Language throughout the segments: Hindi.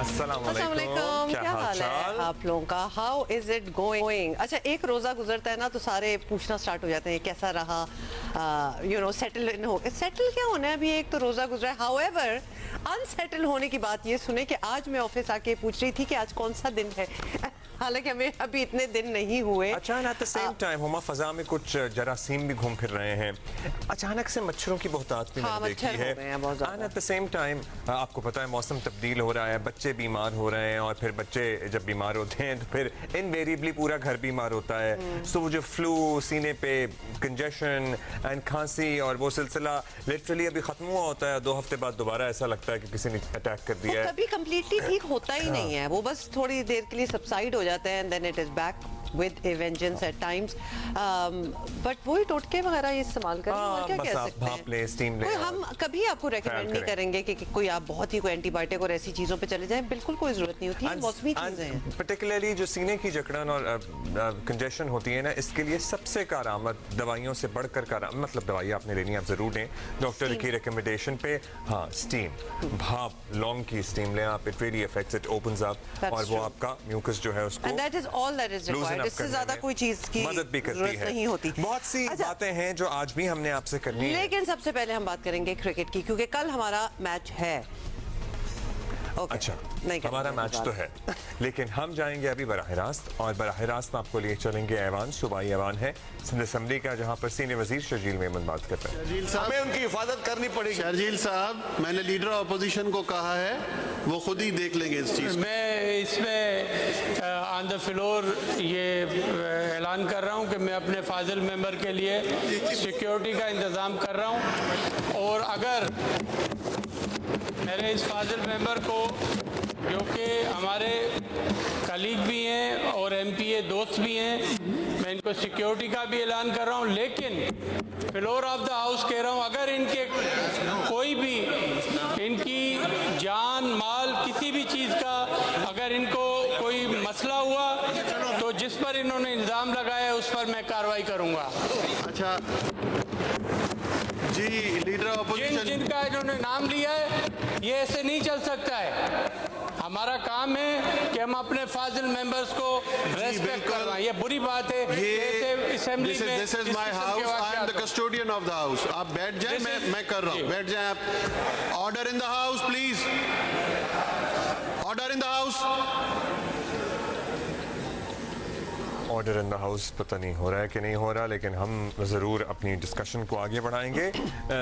अस्सलाम वालेकुम, क्या हाल है आप लोगों का? How is it going? अच्छा, एक रोजा गुजरता है ना तो सारे पूछना स्टार्ट हो जाते हैं कैसा रहा, सेटल क्या होना है, अभी एक तो रोजा गुजरा है। हाउएवर अनसेटल होने की बात ये सुने कि आज मैं ऑफिस आके पूछ रही थी कि आज कौन सा दिन है हालांकि हमें अभी इतने दिन नहीं हुए। अचानक एट द सेम टाइम हुमा फजा में कुछ जरासीम भी घूम फिर रहे हैं, अचानक से मच्छरों की बहुतात भी मैंने देखी है। And eight the same time आपको पता है मौसम तब्दील हो रहा है, बच्चे बीमार हो रहे हैं और फिर बच्चे जब बीमार होते हैं तो फिर इनवेरिएबली पूरा घर बीमार होता है। सो वो जो फ्लू, सीने पे कंजेशन एंड खांसी और वो सिलसिला लिटरली अभी खत्म हुआ होता है, 2 हफ्ते बाद दोबारा ऐसा लगता है कि किसी ने अटैक कर दिया है। कभी कंप्लीटली ठीक होता ही नहीं है, वो बस थोड़ी देर के लिए सबसाइड हो जाते हैं, then it is back with a vengeance at times, but वही टोटके वगैरह ये इस्तेमाल करें और क्या कह सकते हैं। ले, स्टीम ले, हम कभी आपको रेकमेंड नहीं करेंगे कि कोई आप बहुत ही कोई एंटीबायोटिक और ऐसी चीजों पे चले जाएं, बिल्कुल कोई जरूरत नहीं होती है। मौसमी चीजें हैं, पर्टिकुलरली जो सीने की जकड़न और कंजेशन होती है ना, इसके लिए सबसे कारआमद दवाइयों से बढ़कर मतलब दवाई आपने लेनी आप जरूर लें डॉक्टर की रिकमेंडेशन पे। हाँ, स्टीम, भाप, लौंग की स्टीम लें आप, it really affects, it opens up और वो आपका म्यूकस जो है उसको, and that is all that is required. इससे ज्यादा कोई चीज की मदद भी करती है, नहीं होती। बहुत सी बातें हैं जो आज भी हमने आपसे करनी है। लेकिन सबसे पहले हम बात करेंगे क्रिकेट की, क्योंकि कल हमारा मैच है। अच्छा, हमारा मैच तो है, लेकिन हम जाएंगे अभी बराह रास्त, और बराह रास्त आपको लिए चलेंगे ऐवान, सूबाई ऐवान है सिंध असम्बली का, जहां पर सीनियर वजीर शर्जील मेमन बात करते हैं। हमें उनकी हिफाजत करनी पड़ेगी। शर्जील साहब, मैंने लीडर अपोजिशन को कहा है, वो खुद ही देख लेंगे इस चीज। मैं इसमें ऑन द फ्लोर ये ऐलान कर रहा हूँ कि मैं अपने फाजिल मेंबर के लिए सिक्योरिटी का इंतज़ाम कर रहा हूँ, और अगर मेरे इस फाजिल मेंबर को, जो कि हमारे कलीग भी हैं और एमपीए दोस्त भी हैं, मैं इनको सिक्योरिटी का भी ऐलान कर रहा हूँ, लेकिन फ्लोर ऑफ द हाउस कह रहा हूँ, अगर इनके कोई भी इनकी जान माल किसी भी चीज़ का अगर इनको कोई मसला हुआ तो जिस पर इन्होंने इल्ज़ाम लगाया उस पर मैं कार्रवाई करूँगा। अच्छा जी, लीडर अपोजिशन जिनका इन्होंने नाम लिया है, ये ऐसे नहीं चल सकता है। हमारा काम है कि हम अपने फाजिल मेंबर्स को रेस्पेक्ट करवाएं, ये बुरी बात है। ये this is my house, I am the custodian of the house. आप बैठ जाएं, मैं कर रहा हूँ, बैठ जाएं आप। Order in the house please, order in the house. Order in the house पता नहीं हो रहा है कि नहीं हो रहा, लेकिन हम ज़रूर अपनी डिस्कशन को आगे बढ़ाएंगे।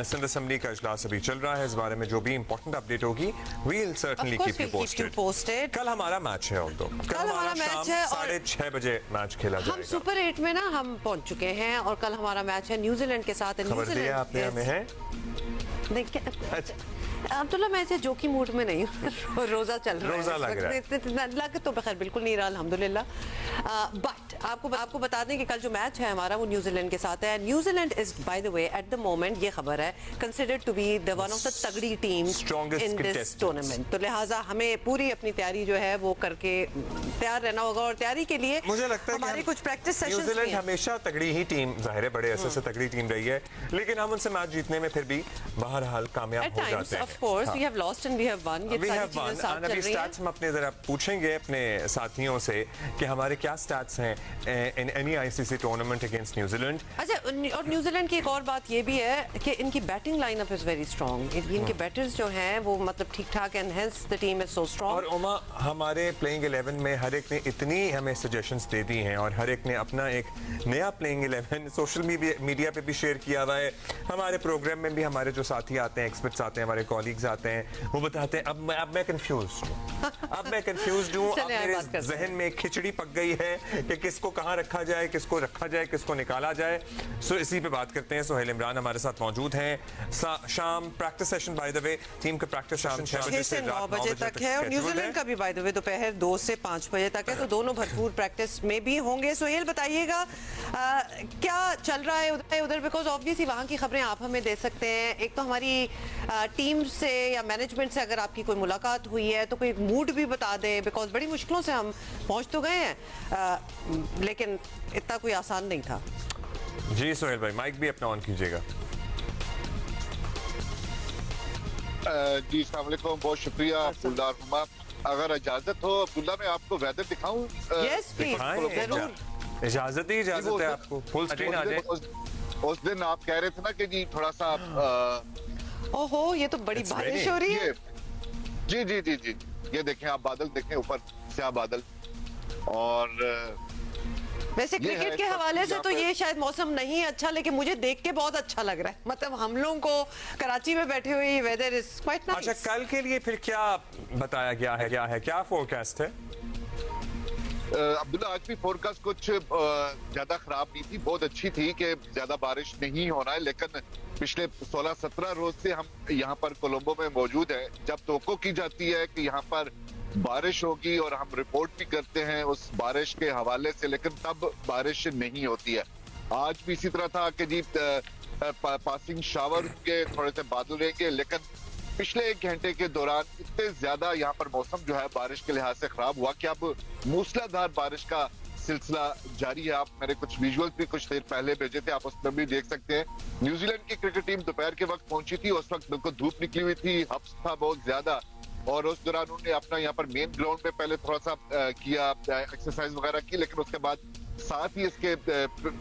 सिंध असम्बली का इजलास अभी चल रहा है, इस बारे में जो भी इंपॉर्टेंट अपडेट होगी we will certainly keep you posted. कल हमारा मैच है, और कल हमारा मैच है 6:30 बजे मैच खेला जाएगा। हम सुपर 8 में ना हम पहुंच चुके हैं और कल हमारा मैच है न्यूजीलैंड के साथ। खबर दिया आपने हमें है? अब्दुल्ला, मैं ऐसे जोकी मूड में नहीं हूँ रोजा चल रहा है, रोजा लग रहा है। लग तो बखैर बिल्कुल नहीं रहा अल्हम्दुलिल्लाह। बट आपको बता दें कि कल जो मैच है हमारा वो न्यूजीलैंड के साथ है। New Zealand is by the way at the moment, ये खबर है, considered to be the one of the तगड़ी टीम्स इन दिस टूर्नामेंट। तो लिहाजा हमें पूरी अपनी तैयारी जो है वो करके तैयार रहना होगा, और तैयारी के लिए मुझे लगता है हमारी कुछ प्रैक्टिस सेशंस न्यूजीलैंड हमेशा तगड़ी ही टीम, जाहिर है बड़े ऐसे से तगड़ी टीम रही है, लेकिन हम उनसे मैच जीतने में फिर भी बहरहाल कामयाब हो जाते हैं। Of course, we have lost and we have won. ये सारी चीजें साथ चल रही हैं। हम अपने जरा पूछेंगे अपने साथियों से कि हमारे क्या स्टैट्स हैं in any ICC tournament against New Zealand. अच्छा, और न्यूजीलैंड की एक और बात ये भी है कि इनकी batting lineup is very strong. इनके बैटर्स जो हैं वो मतलब ठीक ठाक, and hence the team is so strong. और उमा, हमारे प्लेइंग 11 में हर एक ने इतनी हमें सजेशंस दे दी हैं, और हर एक ने अपना एक नया प्लेइंग 11 सोशल मीडिया पे भी शेयर किया हुआ है। हमारे प्रोग्राम में भी हमारे जो साथी आते हैं, एक्सपर्ट्स आते हैं, हमारे कॉलीग्स आते हैं, वो बताते हैं अब मैं कंफ्यूज्ड हूँ, अब मेरे जहन में खिचड़ी पक गई है कि किसको कहाँ रखा जाए, किसको रखा जाए, किसको निकाला जाए। सो इसी पे बात करते हैं। सोहेल इमरान हमारे साथ मौजूद हैं। शाम practice session, bye the way team का प्रैक्टिस सेशन 6 से 9 बजे तक है, और न्यूजीलैंड का भी बाय द वे दोपहर 2 से 5 बजे तक है, तो दोनों भरपूर प्रैक्टिस में भी होंगे। सोहेल, बताइएगा क्या चल रहा है उधर, बिकॉज ऑब्वियसली वहाँ की खबरें आप हमें दे सकते हैं। एक तो हमारी टीम से या मैनेजमेंट से अगर आपकी कोई मुलाकात हुई है तो कोई मूड भी बता दें, बिकॉज बड़ी मुश्किलों से हम पहुंच तो गए हैं, लेकिन इतना कोई आसान नहीं था। जी सोहेल भाई, माइक भी अपना ऑन कीजिएगा। जी अस्सलाम वालेकुम, बहुत शुक्रिया अब्दुल्ला हुमा। अगर इजाजत हो अब्दुल्ला, मैं आपको वेदर दिखाऊं? यस प्लीज, जरूर। इजाजत ही इजाजत है आपको, फुल स्क्रीन आ जाए। उस दिन आप कह रहे थे ना कि जी थोड़ा सा ओहो, ये तो बड़ी बारिश हो रही है। जी जी जी जी, ये देखें आप, बादल देखें ऊपर, स्याह बादल। और वैसे क्रिकेट के हवाले से तो ये शायद मौसम नहीं अच्छा, लेकिन मुझे देख के बहुत अच्छा लग रहा है। मतलब हम लोगों को कराची में बैठे हुए वेदर इज क्वाइट नाइस। अच्छा, कल के लिए फिर क्या बताया गया है, क्या फोरकास्ट है? अब्दुल्ला, आज भी फोरकास्ट कुछ ज्यादा खराब नहीं थी, बहुत अच्छी थी कि ज्यादा बारिश नहीं होना है। लेकिन पिछले 16-17 रोज से हम यहाँ पर कोलंबो में मौजूद है। जब तवक्को की जाती है कि यहाँ पर बारिश होगी और हम रिपोर्ट भी करते हैं उस बारिश के हवाले से, लेकिन तब बारिश नहीं होती है। आज भी इसी तरह था कि जी पासिंग शावर के थोड़े से बादल रहेंगे, लेकिन पिछले 1 घंटे के दौरान इतने ज्यादा यहाँ पर मौसम जो है बारिश के लिहाज से खराब हुआ कि अब मूसलाधार बारिश का सिलसिला जारी है। आप मेरे कुछ विजुअल्स भी कुछ देर पहले भेजे थे, आप उसमें भी देख सकते हैं। न्यूजीलैंड की क्रिकेट टीम दोपहर के वक्त पहुंची थी, उस वक्त बिल्कुल धूप निकली हुई थी, हब्स था बहुत ज्यादा, और उस दौरान उन्होंने अपना यहाँ पर मेन ग्राउंड में पहले थोड़ा सा किया, एक्सरसाइज वगैरह की, लेकिन उसके बाद साथ ही इसके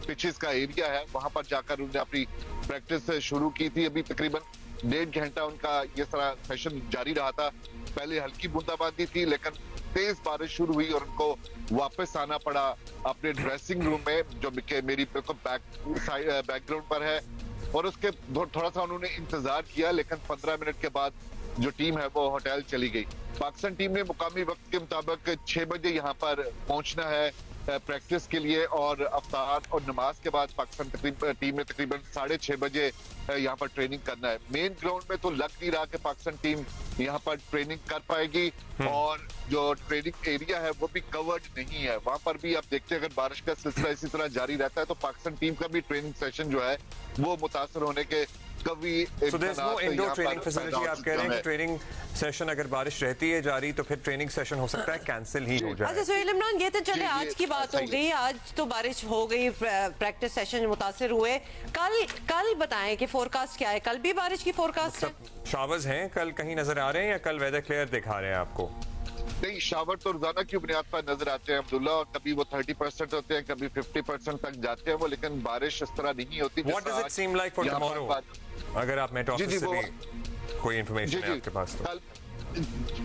पिचेस का एरिया है वहां पर जाकर उन्होंने अपनी प्रैक्टिस शुरू की थी। अभी तकरीबन 1.5 घंटा उनका ये सारा सेशन जारी रहा था। पहले हल्की बूंदाबांदी थी, लेकिन तेज बारिश शुरू हुई और उनको वापस आना पड़ा अपने ड्रेसिंग रूम में, जो मेरी बिल्कुल बैकग्राउंड पर है। और उसके थोड़ा सा उन्होंने इंतजार किया, लेकिन 15 मिनट के बाद जो टीम है वो होटल चली गई। पाकिस्तान टीम ने मुकामी वक्त के मुताबिक 6 बजे यहाँ पर पहुंचना है प्रैक्टिस के लिए, और अफ्तार और नमाज के बाद पाकिस्तान टीम ने तकरीबन 6:30 बजे यहाँ पर ट्रेनिंग करना है। मेन ग्राउंड में तो लग नहीं रहा कि पाकिस्तान टीम यहाँ पर ट्रेनिंग कर पाएगी, और जो ट्रेनिंग एरिया है वो भी कवर्ड नहीं है। वहां पर भी आप देखते हैं, अगर बारिश का सिलसिला इसी तरह जारी रहता है तो पाकिस्तान टीम का भी ट्रेनिंग सेशन जो है वो मुतासर होने के कभी इंडोर ट्रेनिंग फैसिलिटी। आप कह रहे हैं कि ट्रेनिंग सेशन अगर बारिश रहती है जारी तो फिर ट्रेनिंग सेशन हो सकता है कैंसिल ही हो जाए। अच्छा सोहेल इमरान, ये तो चले आज की बात हो गई, आज तो बारिश हो गई, प्रैक्टिस सेशन मुतासिर हुए। कल बताएं कि फोरकास्ट क्या है? कल भी बारिश की फोरकास्ट है? शावर्स हैं कल कहीं नजर आ रहे हैं या कल वेदर क्लियर दिखा रहे हैं आपको? नहीं, शावर तो रोजाना की बुनियाद पर नजर आते हैं अब्दुल्ला, और कभी वो 30% होते हैं, कभी 50% तक जाते हैं वो, लेकिन बारिश इस तरह नहीं होती। What does it seem like for tomorrow? अगर आप मेट ऑफिस से भी कोई इंफॉर्मेशन है आपके पास तो?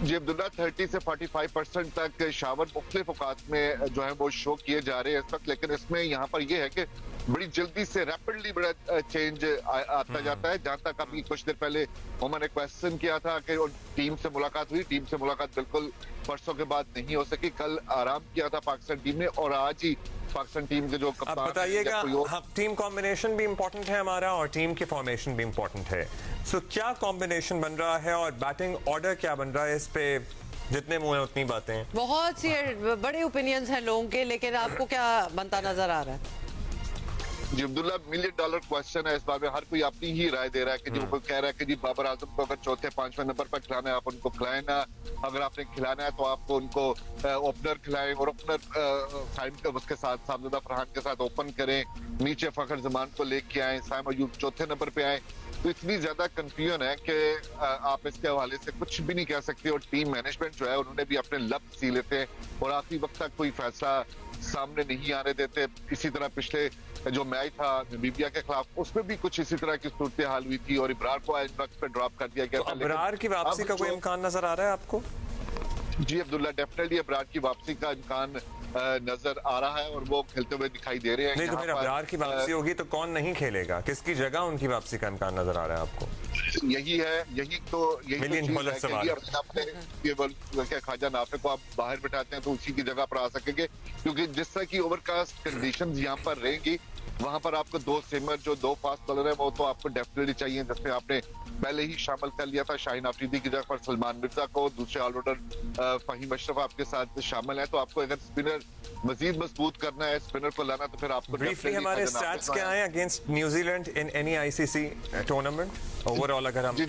जी अब्दुल्ला, 30 से 45% तक शावर मुख्तलिफ औकात में जो है वो शो किए जा रहे हैं इस वक्त, लेकिन इसमें यहाँ पर यह है कि बड़ी जल्दी से रैपिडली बड़ा चेंज आता जाता है। जहां तक अभी कुछ देर पहले उन्होंने क्वेश्चन किया था कि टीम से मुलाकात हुई, टीम से मुलाकात बिल्कुल परसों के बाद नहीं हो सकी। कल आराम किया था पाकिस्तान टीम ने, और आज ही पाकिस्तान टीम के जो कप्तान, आप बताइएगा, टीम कॉम्बिनेशन भी इम्पोर्टेंट है हमारा और टीम की फॉर्मेशन भी इम्पोर्टेंट है। सो क्या कॉम्बिनेशन बन रहा है और बैटिंग ऑर्डर क्या बन रहा है? इस पे जितने मुंह है उतनी बातें। बहुत सी बड़े ओपिनियंस हैं लोगों के, लेकिन आपको क्या बनता नजर आ रहा है? जी अब्दुल्ला, $1 मिलियन क्वेश्चन है इस बारे में। हर कोई अपनी ही राय दे रहा है कि जी वो कह रहा है कि जी बाबर आजम को अगर 4थे-5वें नंबर पर खिलाना है आप उनको खिलाएं ना, अगर आपने खिलाना है तो आपको उनको ओपनर खिलाएं, और ओपनर उसके साथ सामदा फरहान के साथ ओपन करें, नीचे फखर जमान को लेके आए, साइम अयूब 4थे नंबर पे आए। तो इतनी ज्यादा कंफ्यूजन है कि आप इसके हवाले से कुछ भी नहीं कह सकते, और टीम मैनेजमेंट जो है उन्होंने भी अपने लब सी लेते हैं और आखिरी वक्त तक कोई फैसला सामने नहीं आने देते। इसी तरह पिछले जो मैच था नामीबिया के खिलाफ, उसमें भी कुछ इसी तरह की सूरत हाल हुई थी और इब्रार को एंड वक्त पे ड्रॉप कर दिया गया था। इब्रार की वापसी का कोई इम्कान नजर आ रहा है आपको? जी अब्दुल्ला, डेफिनेटली इब्रार की वापसी का इम्कान नजर आ रहा है और वो खेलते हुए दिखाई दे रहे हैं। नहीं तो फिर इब्रार की वापसी होगी तो कौन नहीं खेलेगा? किसकी जगह उनकी वापसी का इम्कान नजर आ रहा है आपको? यही ख्वाजा नाफे को आप बाहर बिठाते हैं तो उसी की जगह पर आ सकेंगे, क्योंकि जिस तरह की ओवरकास्ट कंडीशंस यहाँ पर रहेंगी वहां पर आपको 2 सीमर जो 2 फास्ट बॉलर है वो तो आपको डेफिनेटली चाहिए, जिसमें आपने पहले ही शामिल कर लिया था शाहीन आफरीदी की जगह पर सलमान मिर्जा को, दूसरे ऑलराउंडर फहीम अशरफ आपके साथ शामिल है। तो आपको अगर स्पिनर मजीद मजबूत करना है, स्पिनर को लाना, तो फिर आपको ब्रीफली हमारे स्टैट्स क्या हैं against New Zealand in any ICC tournament overall? अगर हम जी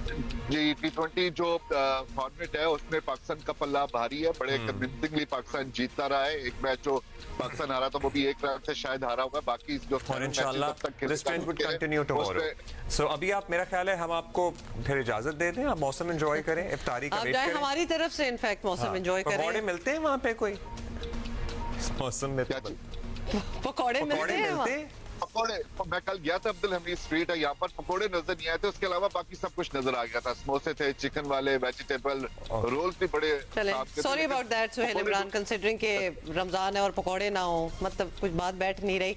जी, T20 जो फॉर्मेट है उसमें पाकिस्तान का पल्ला भारी है। बड़े कन्विंसिंगली पाकिस्तान जीतता रहा है। एक मैच जो पाकिस्तान हारा था वो भी 1 रन से शायद हारा होगा। बाकी जो और इंशाल्लाह this trend would continue tomorrow. So अभी आप, मेरा ख्याल है हम आपको फिर इजाजत दे दें, आप मौसम एंजॉय करें, इफ्तारी का वेट करें। हमारी तरफ से इनफैक्ट मौसम एंजॉय करें। पकौड़े मिलते हैं वहाँ पे कोई मौसम में? पकौड़े मिलते हैं। पकौड़े, मैं कल गया था अब्दुल हमीद स्ट्रीट है यहाँ पर, पकौड़े नजर नहीं आए थे, उसके अलावा बाकी सब कुछ नजर आ गया था। समोसे थे, चिकन वाले, वेजिटेबल रोल भी बड़े। Sorry about that Suhail Imran, considering के रमजान है और पकौड़े ना हो, मतलब कुछ बात बैठ नहीं रही।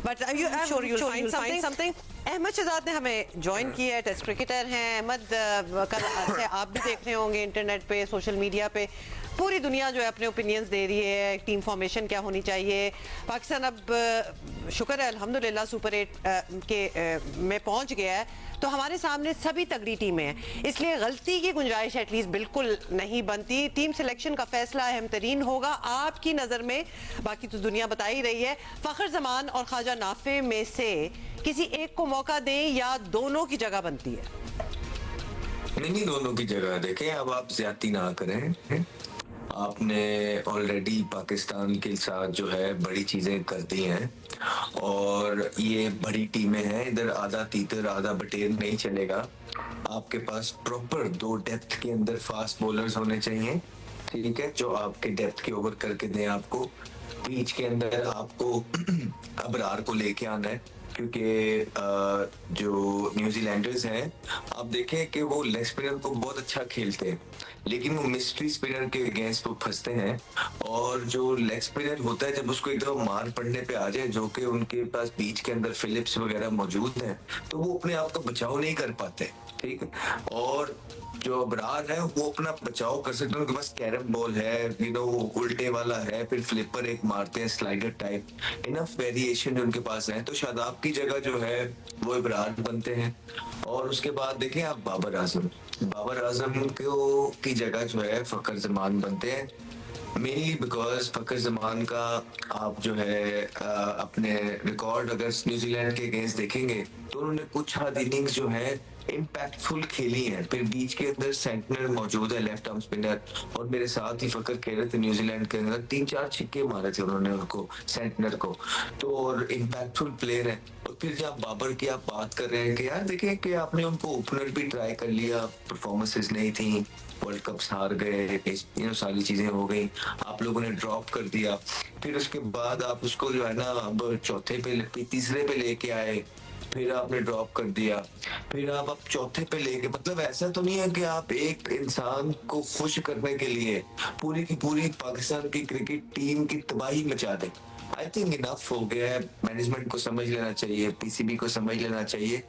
But I am sure you will find something. Ahmed Shahzad ने हमें ज्वाइन किया है, टेस्ट क्रिकेटर हैं। अहमद, कल से आप भी देख रहे होंगे इंटरनेट पे, सोशल मीडिया पे, पूरी दुनिया जो है अपने ओपिनियंस दे रही है, टीम फॉर्मेशन क्या होनी चाहिए। पाकिस्तान अब शुक्र है अल्हम्दुलिल्लाह सुपर 8 में पहुंच गया है, तो हमारे सामने सभी तगड़ी टीमें हैं, इसलिए गलती की गुंजाइश एटलीस्ट बिल्कुल नहीं बनती। टीम सिलेक्शन का फैसला अहम तरीन होगा आपकी नज़र में, बाकी तो दुनिया बता ही रही है। फ़खर जमान और ख्वाजा नाफे में से किसी एक को मौका दें या दोनों की जगह बनती है? नहीं, दोनों की जगह देखें। अब आप ज्यादती ना करें। आपने ऑलरेडी पाकिस्तान के साथ जो है बड़ी चीजें कर दी हैं और ये बड़ी टीमें हैं, इधर आधा तीतर आधा बटेर नहीं चलेगा। आपके पास प्रॉपर 2 डेप्थ के अंदर फास्ट बॉलर्स होने चाहिए, ठीक है, जो आपके डेप्थ के ओवर करके दें। आपको बीच के अंदर आपको अबरार को लेके आना है, क्योंकि जो न्यूजीलैंडर्स हैं आप देखें कि वो लेग स्पिनर को बहुत अच्छा खेलते हैं, लेकिन वो मिस्ट्री स्पिनर के अगेंस्ट वो फंसते हैं। और जो लेग स्पिनर होता है, जब उसको एकदम मार पड़ने पे आ जाए, जो कि उनके पास बीच के अंदर फिलिप्स वगैरह मौजूद हैं, तो वो अपने आप का बचाव नहीं कर पाते, ठीक है। और जो अबरार है वो अपना बचाव कर सकते हैं, उनके पास कैरम बॉल है, वो उल्टे वाला है, फिर फ्लिपर एक मारते हैं स्लाइडर टाइप, इनफ वेरिएशन जो उनके पास है। तो शादाब की जगह जो है वो अबरार बनते हैं। और उसके बाद देखें आप बाबर आजम की जगह जो है फखर जमान बनते हैं, मेनली बिकॉज फखर जमान का आप जो है अपने रिकॉर्ड अगर न्यूजीलैंड के अगेंस्ट देखेंगे तो उन्होंने कुछ हद इनिंग्स जो है इम्पैक्टफुल खेली है। फिर बीच के अंदर सेंटनर मौजूद है, लेफ्ट आर्म स्पिनर, और मेरे साथ ही फकर कह रहे थे न्यूजीलैंड के अंदर 3-4 छिक्के मारे थे उन्होंने उनको, सेंटनर को, तो और इम्पैक्टफुल प्लेयर है। और फिर जब बाबर की आप बात कर रहे हैं कि यार देखें कि आपने उनको ओपनर भी ट्राई कर लिया, परफॉर्मेंसेस नहीं थी, वर्ल्ड कप हार गए, सारी चीजें हो गई, आप लोगों ने ड्रॉप कर दिया। फिर उसके बाद आप उसको जो है ना अब तीसरे पे लेके आए, फिर आपने ड्रॉप कर दिया, फिर आप अब चौथे पे लेके, मतलब ऐसा तो नहीं है कि आप एक इंसान को खुश करने के लिए पूरी की पूरी पाकिस्तान की क्रिकेट टीम की तबाही मचा दें। आई थिंक इनफ हो गया है, मैनेजमेंट को समझ लेना चाहिए, पीसीबी को समझ लेना चाहिए।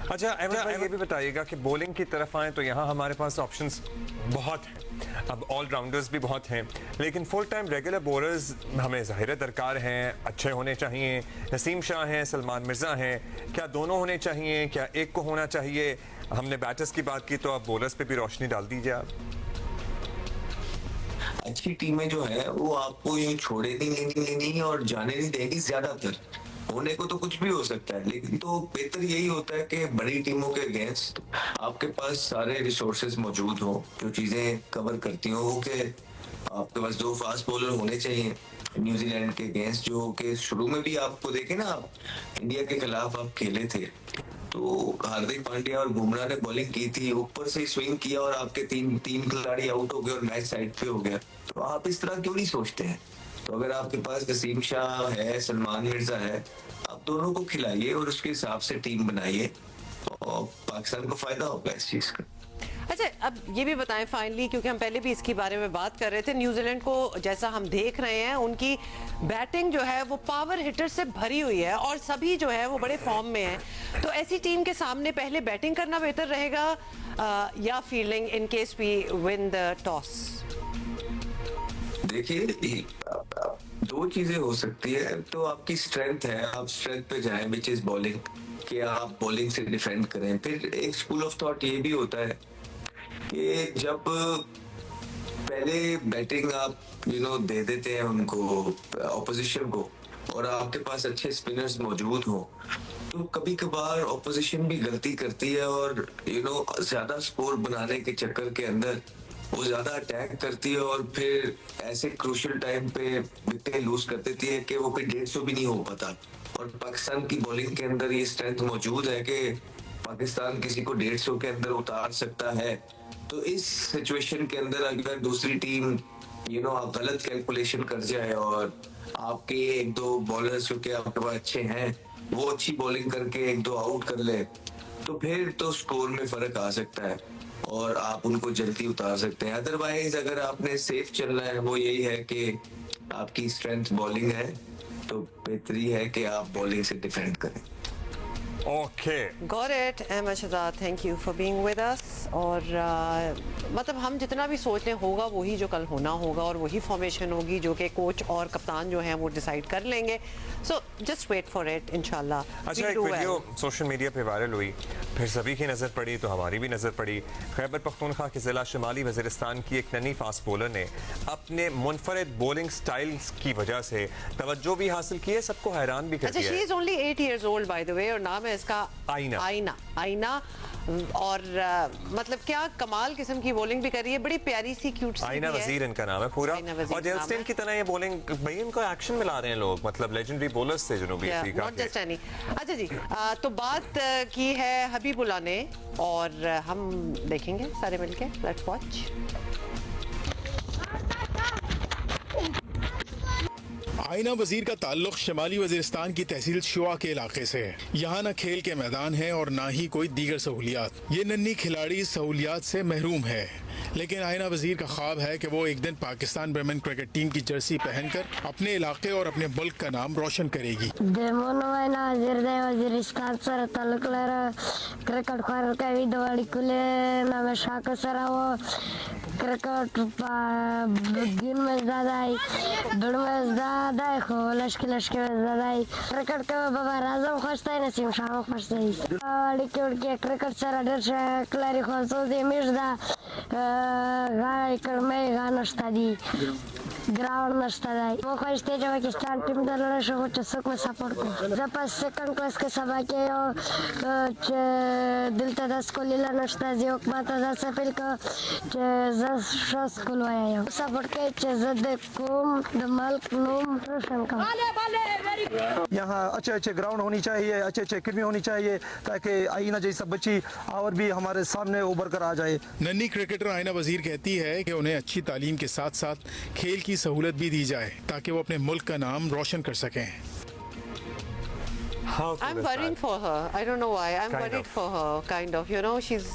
अच्छा अहमद भाई, ये भी बताइएगा कि बॉलिंग की तरफ आए तो यहाँ हमारे पास ऑप्शंस बहुत हैं, अब ऑलराउंडर्स भी बहुत हैं, लेकिन फुल टाइम रेगुलर बॉलर्स हमें ज़ाहिर दरकार हैं, अच्छे होने चाहिए। नसीम शाह हैं, सलमान मिर्ज़ा हैं, क्या दोनों होने चाहिए, क्या एक को होना चाहिए? हमने बैटर्स की बात की, तो आप बॉलर्स पे भी रोशनी डाल दीजिए आप। अच्छी टीमें जो है वो आपको यूं छोड़ेगी नहीं और जाने नहीं देंगी। ज्यादातर होने को तो कुछ भी हो सकता है, लेकिन तो बेहतर यही होता है कि बड़ी टीमों के अगेंस्ट आपके पास सारे रिसोर्सेज मौजूद हो, जो चीजें कवर करती हो, वो कि आपके पास 2 फास्ट बॉलर होने चाहिए न्यूजीलैंड के अगेंस्ट, जो कि शुरू में भी आपको देखे ना, आप इंडिया के खिलाफ आप खेले थे तो हार्दिक पांड्या और बुमराह ने बॉलिंग की थी, ऊपर से स्विंग किया और आपके तीन खिलाड़ी आउट हो गए और मैच साइड पे हो गया। तो आप इस तरह क्यों नहीं सोचते हैं? तो अगर आपके पास नसीम शाह है, सलमान मिर्जा है, आप दोनों को खिलाइए और उसके हिसाब से टीम बनाइए और पाकिस्तान को फायदा होगा इस चीज का। अच्छा, अब ये भी बताएं फाइनली, क्योंकि हम पहले भी इसके बारे में बात कर रहे थे, न्यूजीलैंड को जैसा हम देख रहे हैं, उनकी बैटिंग जो है वो पावर हिटर से भरी हुई है और सभी जो है वो बड़े फॉर्म में हैं। तो ऐसी टीम के सामने पहले बैटिंग करना बेहतर रहेगा या fielding in case we win the toss? देखिए, 2 चीजें हो सकती है। तो आपकी स्ट्रेंथ है, आप स्ट्रेंथ पे जाएं, विच इज बॉलिंग, कि आप बॉलिंग से डिफेंड करें। फिर एक स्कूल ऑफ थॉट ये भी होता है कि जब पहले बैटिंग आप दे देते हैं उनको, ऑपोजिशन को, और आपके पास अच्छे स्पिनर्स मौजूद हो, तो कभी कभार ऑपोजिशन भी गलती करती है और ज्यादा स्कोर बनाने के चक्कर के अंदर वो ज्यादा अटैक करती है और फिर ऐसे क्रूशियल टाइम पे विकेटें लूज कर देती है कि वो फिर 150 भी नहीं हो पाता। और पाकिस्तान की बॉलिंग के अंदर ये स्ट्रेंथ मौजूद है कि पाकिस्तान किसी को 150 के अंदर उतार सकता है। तो इस सिचुएशन के अंदर अगर दूसरी टीम गलत कैलकुलेशन कर जाए और आपके एक दो बॉलर्स जो कि आपके पास अच्छे हैं वो अच्छी बॉलिंग करके एक दो आउट कर ले तो फिर तो स्कोर में फर्क आ सकता है और आप उनको जल्दी उतार सकते हैं। अदरवाइज अगर आपने सेफ चलना है वो यही है कि आपकी स्ट्रेंथ बॉलिंग है तो बेहतरी है कि आप बॉलिंग से डिफेंड करें। Okay. Got it. Ahmad Shahzad, thank you for being with us. और मतलब हम जितना भी सोच लें होगा वही जो कल होना होगा और वही फॉर्मेशन होगी जो कि कोच और कप्तान जो हैं वो डिसाइड कर लेंगे। So just wait for it इंशाल्लाह। अच्छा, एक वीडियो सोशल मीडिया पे वायरल हुई, फिर सभी की नज़र पड़ी तो हमारी भी नज़र पड़ी। खैबर पख्तूनख्वा के ज़िला शुमाली वज़ीरिस्तान की एक नन्ही फास्ट बॉलर ने अपने मुनफरिद बॉलिंग स्टाइल की वजह से तवज्जो भी हासिल की है, सबको हैरान भी कर दिया है। अच्छा, she is only 8 years old by the way और नाम है इसका आईना और मतलब क्या कमाल किस्म की बॉलिंग भी कर रही है, बड़ी प्यारी सी क्यूट सी आईना वजीर इनका नाम है पूरा। और जेलस्टेन की तरह ये बॉलिंग भाई इनको एक्शन में ला रहे हैं लोग, मतलब लेजेंडरी बॉलर्स थे जनूबी अफ्रीका के। अच्छा जी, तो बात की है हबीबुल्लाह ने और हम देखेंगे सारे मिलके। Let's watch. आईना वजीर का ताल्लुक शुमाली वजीरिस्तान की तहसील शुआ के इलाके से है। यहाँ न खेल के मैदान है और ना ही कोई दीगर सहूलियात। ये नन्ही खिलाड़ी सहूलियात से महरूम है, लेकिन आईना वजीर का ख्वाब है कि वो एक दिन पाकिस्तान वुमेन क्रिकेट टीम की जर्सी पहनकर अपने इलाके और अपने मुल्क का नाम रोशन करेगी। ग्राउंड नष्टादाई वो कोई स्टेज में पाकिस्तान टीम दलना शो कुछ सुख में सपोर्ट को जब सेकंड क्लास के सभा के दिल तदस को लीला नष्टा जो माता दस फिल को जस स्कूल आया सपोर्ट के जद कुम द मल्क नूम रोशन का यहाँ अच्छे ग्राउंड होनी चाहिए, अच्छे एकेडमी होनी चाहिए ताकि आईना जैसा बच्ची और भी हमारे सामने उभर कर आ जाए। नन्ही क्रिकेटर आईना वजीर कहती है कि उन्हें अच्छी तालीम के साथ साथ खेल की सहूलत भी दी जाए ताकि वो अपने मुल्क का नाम रोशन कर सकें। I'm worried for her. I don't know why. I'm worried for her. Kind of. You know, she's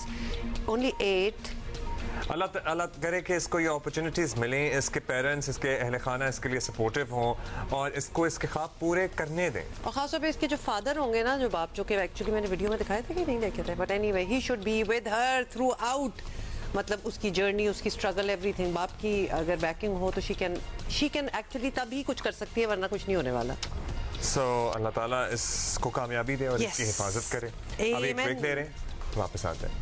only 8. अल्लाह करे कि इसको ये अपॉर्चुनिटीज़ मिलें, इसके पेरेंट्स, इसके अहले खाना इसके लिए सपोर्टिव हों और इसको इसके ख्वाब पूरे करने दें। और ख़ासतौर पे इसके जो फादर होंगे ना, जो बाप, जो कि एक्चुअली मैंने वीडियो में दिखाए थे कि नहीं देखे थे, but anyway he should be with her through out. मतलब उसकी जर्नी, उसकी स्ट्रगल, एवरीथिंग। बाप की अगर बैकिंग हो तो शी कैन एक्चुअली तभी कुछ कर सकती है, वरना कुछ नहीं होने वाला। सो अल्लाह ताला इसको कामयाबी दे और इसकी हिफाजत करे। अभी एक ब्रेक ले रहे हैं, वापस आते हैं।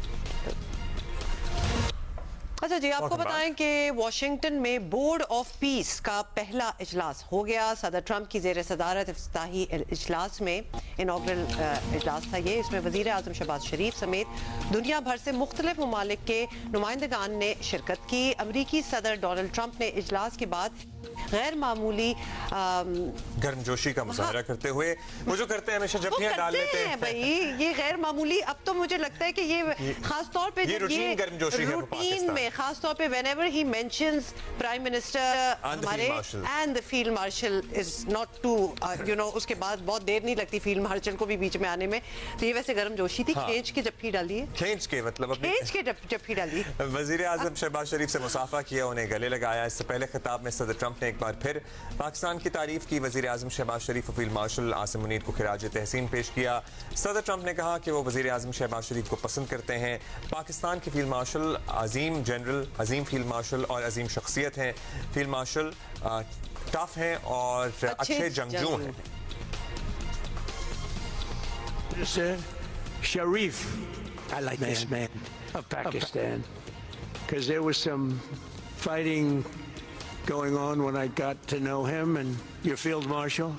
अच्छा जी, आपको बताएं कि वाशिंगटन में बोर्ड ऑफ पीस का पहला इजलास हो गया। सदर ट्रंप की जेर सदारत इफ्तिताही इजलास में, इनॉग्रल इजलास था ये। इसमें वजीर आजम शहबाज शरीफ समेत दुनिया भर से मुख्तलिफ ममालिक के नुमाइंदगान ने शिरकत की। अमरीकी सदर डोनाल्ड ट्रंप ने इजलास के बाद गैर मामूली गर्मजोशी का मुजाहरा करते हुए वो जो करते हैं हमेशा जफ्फियां डाल लेते हैं भाई, ये गैर मामूली। अब तो मुझे लगता है कि ये खास तौर पे ये रूटीन गर्मजोशी है रूटीन में, खास तौर पे whenever he mentions prime minister हमारे and the field marshal is not to उसके बाद बहुत देर नहीं लगती फील्ड मार्शल को भी बीच में आने में। तो ये वैसे गर्मजोशी थी। खींच के जफ्फी डाली है, खींच के मतलब खींच के जफ्फी डाली। वजीर आजम शहबाज शरीफ से मुसाफा किया, उन्हें गले लगाया। इससे पहले खिताब में सदर ट्रंप ने एक बार फिर पाकिस्तान की तारीफ की। वजीर आजम शहबाज शरीफ फील्ड मार्शल आसिम मुनीर को खिराज तहसीन पेश किया। सदर ट्रंप ने कहा कि वो वजीर आजम शहबाज शरीफ को पसंद करते हैं। पाकिस्तान के फील्ड मार्शल अजीम जनरल, अजीम फील्ड मार्शल और अजीम शख्सियत हैं। फील्ड मार्शल टफ हैं और अच्छे जंगजू हैं। Sharif, I like this man of Pakistan, because there was some fighting going on when I got to know him and your field marshal,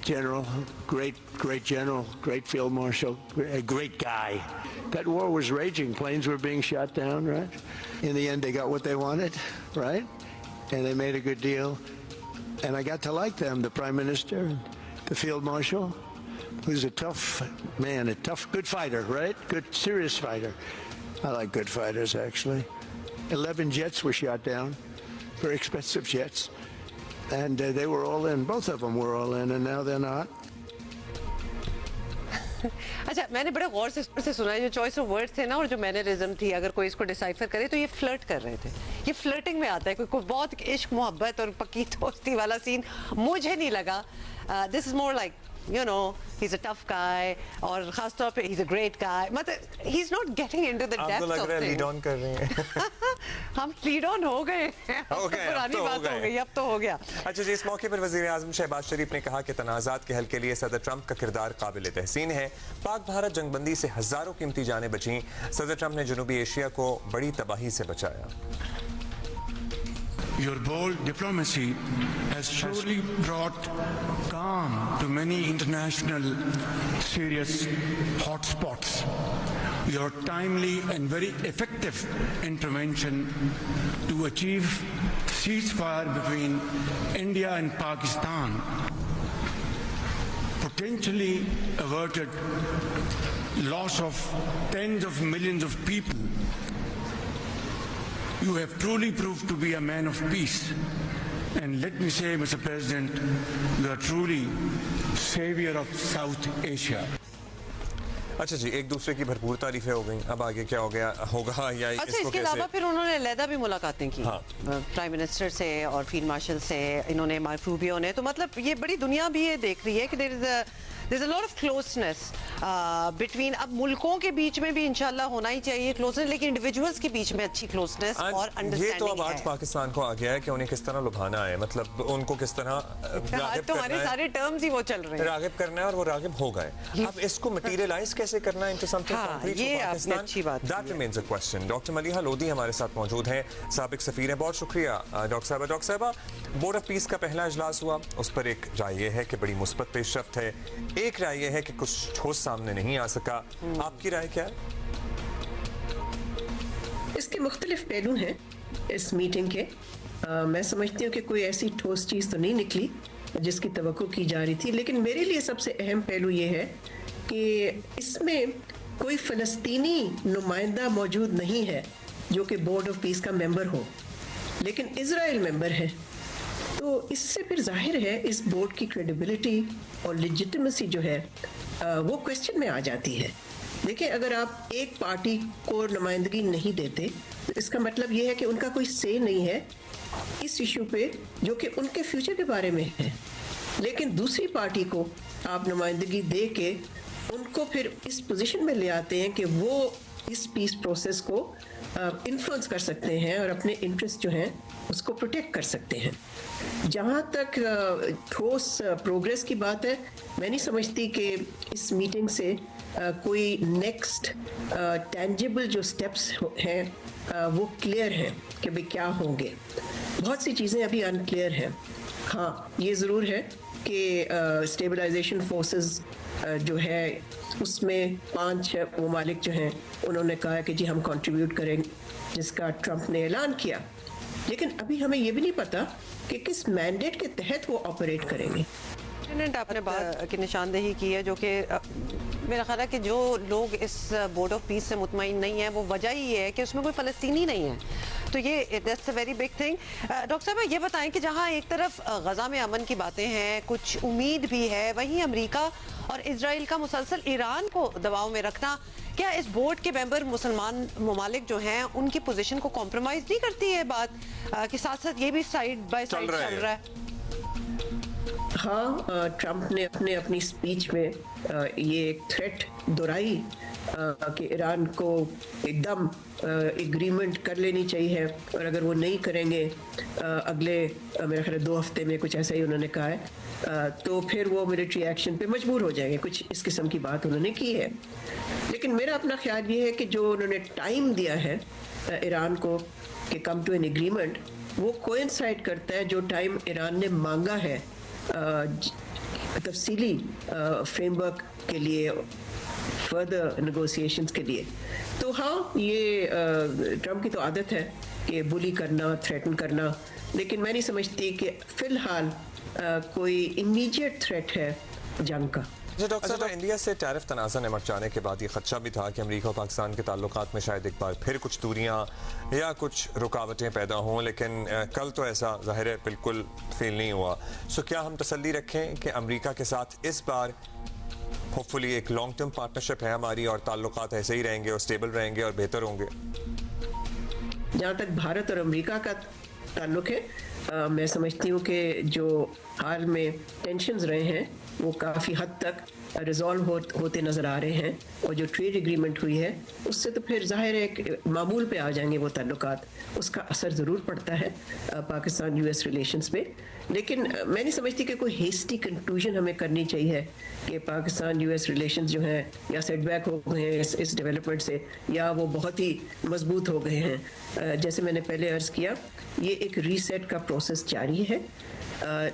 general, great general, great field marshal, a great guy. That war was raging. Planes were being shot down, right? In the end, they got what they wanted, right? And they made a good deal. And I got to like them, the prime minister, the field marshal, who's a tough man, a tough, good fighter, right? Good, serious fighter. I like good fighters, actually. 11 jets were shot down, very expensive jets. And they were all in, both of them were all in, and now they're not. अच्छा, मैंने बड़े गौर से सुना है जो चॉइस ऑफ वर्ड्स थे ना और जो मैनरिज्म थी, अगर कोई इसको डिसाइफर करे तो ये फ्लर्ट कर रहे थे, ये फ्लर्टिंग में आता है, कोई बहुत इश्क मोहब्बत और पक्की दोस्ती वाला सीन मुझे नहीं लगा. This is more like you know, he's a tough guy और खास तौर पे he's a great guy. मतलब he's not getting into the depths of things. आपको लग रहा है lead on कर रही हैं. हम lead on हो गए. पुरानी बात हो गई, अब तो हो गया. अच्छा जी, इस मौके पर वज़ीर आज़म शहबाज शरीफ ने कहा कि तनाज़ात के हल के लिए सदर ट्रंप का किरदार काबिल तहसीन है. पाक भारत जंगबंदी से हजारों कीमती जानें बचीं. सदर ट्रंप ने जनूबी एशिया को बड़ी तबाही से बचाया. Your bold diplomacy has surely brought calm to many international serious hotspots. Your timely and very effective intervention to achieve ceasefire between India and Pakistan potentially averted loss of tens of millions of people. You have truly proved to be a man of peace. And let me say, Mr. President, you are truly savior of South Asia. अच्छा जी, एक दूसरे की भरपूर तारीफें हो गई. अब आगे क्या हो गया होगा या अच्छा, इसको इसके अलावा फिर उन्होंने अलहदा भी मुलाकातें की. हाँ. प्राइम मिनिस्टर से और फील्ड मार्शल से, इन्होंने मार्क रूबियो ने. तो मतलब ये बड़ी दुनिया भी ये देख रही है कि there's a lot of closeness between. अब मुल्कों के बीच में भी इंशाल्लाह होना ही चाहिए closeness, लेकिन इंडिविजुअल्स के बीच में अच्छी closeness और अंडरस्टैंडिंग ये तो अब आज पाकिस्तान को आ गया है कि उन्हें किस तरह लुभाना है, मतलब उनको किस तरह रागिब तो हमारे सारे टर्म्स ही वो चल रहे हैं. रागिब करना है और वो रागिब हो गए. अब इसको मटेरियलाइज कैसे करना है into something concrete for Pakistan? अच्छी बात. That remains a question. Doctor Maliha Lodhi हमारे साथ मौजूद हैं, साबिक सफीर हैं. बहुत शुक्रिया डॉक्टर साहबा. बोर्ड ऑफ पीस का पहला इजलास हुआ, उस पर एक राय ये है कि बड़ी मुस्बत पेशरफ्त है, एक राय ये है कि कुछ ठोस सामने नहीं आ सका. आपकी राय क्या है? इसके मुख्तलिफ पहलू हैं इस मीटिंग के. मैं समझती हूँ कि कोई ऐसी ठोस चीज़ तो नहीं निकली जिसकी तवक्को की जा रही थी, लेकिन मेरे लिए सबसे अहम पहलू ये है कि इसमें कोई फ़लस्तीनी नुमाइंदा मौजूद नहीं है जो कि बोर्ड ऑफ पीस का मेंबर हो, लेकिन इज़राइल मेंबर है. तो इससे फिर जाहिर है इस बोर्ड की क्रेडिबिलिटी और लेजिटिमेसी जो है वो क्वेश्चन में आ जाती है. देखिए, अगर आप एक पार्टी को नुमाइंदगी नहीं देते तो इसका मतलब ये है कि उनका कोई से नहीं है इस इशू पे जो कि उनके फ्यूचर के बारे में है. लेकिन दूसरी पार्टी को आप नुमाइंदगी दे के उनको फिर इस पोजीशन में ले आते हैं कि वो इस पीस प्रोसेस को इन्फ्लुएंस कर सकते हैं और अपने इंटरेस्ट जो हैं उसको प्रोटेक्ट कर सकते हैं. जहाँ तक ठोस प्रोग्रेस की बात है, मैं नहीं समझती कि इस मीटिंग से कोई नेक्स्ट टेंजिबल जो स्टेप्स हैं वो क्लियर हैं कि भाई क्या होंगे. बहुत सी चीज़ें अभी अनक्लियर हैं. हाँ, ये ज़रूर है कि स्टेबलाइजेशन फोर्सेस जो है उसमें 5 ममालिक जो हैं उन्होंने कहा कि जी हम कंट्रीब्यूट करेंगे, जिसका ट्रंप ने ऐलान किया. लेकिन अभी हमें ये भी नहीं पता कि किस मैंडेट के तहत वो ऑपरेट करेंगे. आपने बात की निशानदेही की है जो कि मेरा ख्याल है कि जो लोग इस बोर्ड ऑफ पीस से मुतमईन नहीं है वो वजह ही है कि उसमें कोई फ़लस्तीनी नहीं है. तो ये that's a very big thing. Doctor साहब, ये बताएं कि जहाँ एक तरफ गज़ा में अमन की बातें हैं, कुछ उम्मीद भी है, वहीं अमेरिका और इजराइल का मुसलसल ईरान को दबाव में रखना, क्या इस बोर्ड के मेंबर मुसलमान ममालिक जो हैं उनकी पोजीशन को कॉम्प्रोमाइज़ नहीं करती है बात कि साथ साथ ये भी साइड बाय साइड चल रहा है? हाँ, ट्रंप ने अपनी स्पीच में ये एक थ्रेट दोहराई कि ईरान को एकदम एग्रीमेंट कर लेनी चाहिए और अगर वो नहीं करेंगे अगले मेरा ख्याल 2 हफ्ते में, कुछ ऐसा ही उन्होंने कहा है, तो फिर वो मिलिट्री एक्शन पे मजबूर हो जाएंगे. कुछ इस किस्म की बात उन्होंने की है. लेकिन मेरा अपना ख्याल ये है कि जो उन्होंने टाइम दिया है ईरान को कि कम टू एन एग्रीमेंट, वो कोइंसाइड करता है जो टाइम ईरान ने मांगा है तफसीली फ्रेमवर्क के लिए, फर्दर नेगोशिएशंस के लिए। तो हाँ, ये ट्रंप की तो आदत है कि बुली करना, थ्रेटन करना, लेकिन मैं नहीं समझती कि फिलहाल कोई इमीडिएट थ्रेट है जंग का। डॉक्टर साहब, इंडिया से टैरिफ तनाज़ा निमट जाने के बाद ये खदशा भी था कि अमेरिका और पाकिस्तान के ताल्लुकात में शायद एक बार फिर कुछ दूरियां या कुछ रुकावटें पैदा हों, लेकिन कल तो ऐसा ज़ाहिर है बिल्कुल फील नहीं हुआ। सो क्या हम तसल्ली रखें कि अमेरिका के साथ इस बार होपफुली एक लॉन्ग टर्म पार्टनरशिप है हमारी और ताल्लुकात ऐसे ही रहेंगे और स्टेबल रहेंगे और बेहतर होंगे? जहाँ तक भारत और अमेरिका का ताल्लुक है, मैं समझती हूँ कि जो हाल में टेंशन्स रहे हैं वो काफ़ी हद तक रिजॉल्व होते नज़र आ रहे हैं, और जो ट्रेड एग्रीमेंट हुई है उससे तो फिर ज़ाहिर है एक मामूल पे आ जाएंगे वो ताल्लुकात। उसका असर ज़रूर पड़ता है पाकिस्तान US रिलेशंस पे, लेकिन मैं नहीं समझती कि कोई हेस्टी कंक्लूजन हमें करनी चाहिए कि पाकिस्तान US रिलेशंस जो हैं या सेटबैक हो गए हैं इस डेवलपमेंट से, या वो बहुत ही मजबूत हो गए हैं। जैसे मैंने पहले अर्ज़ किया, ये एक रीसेट का प्रोसेस जारी है,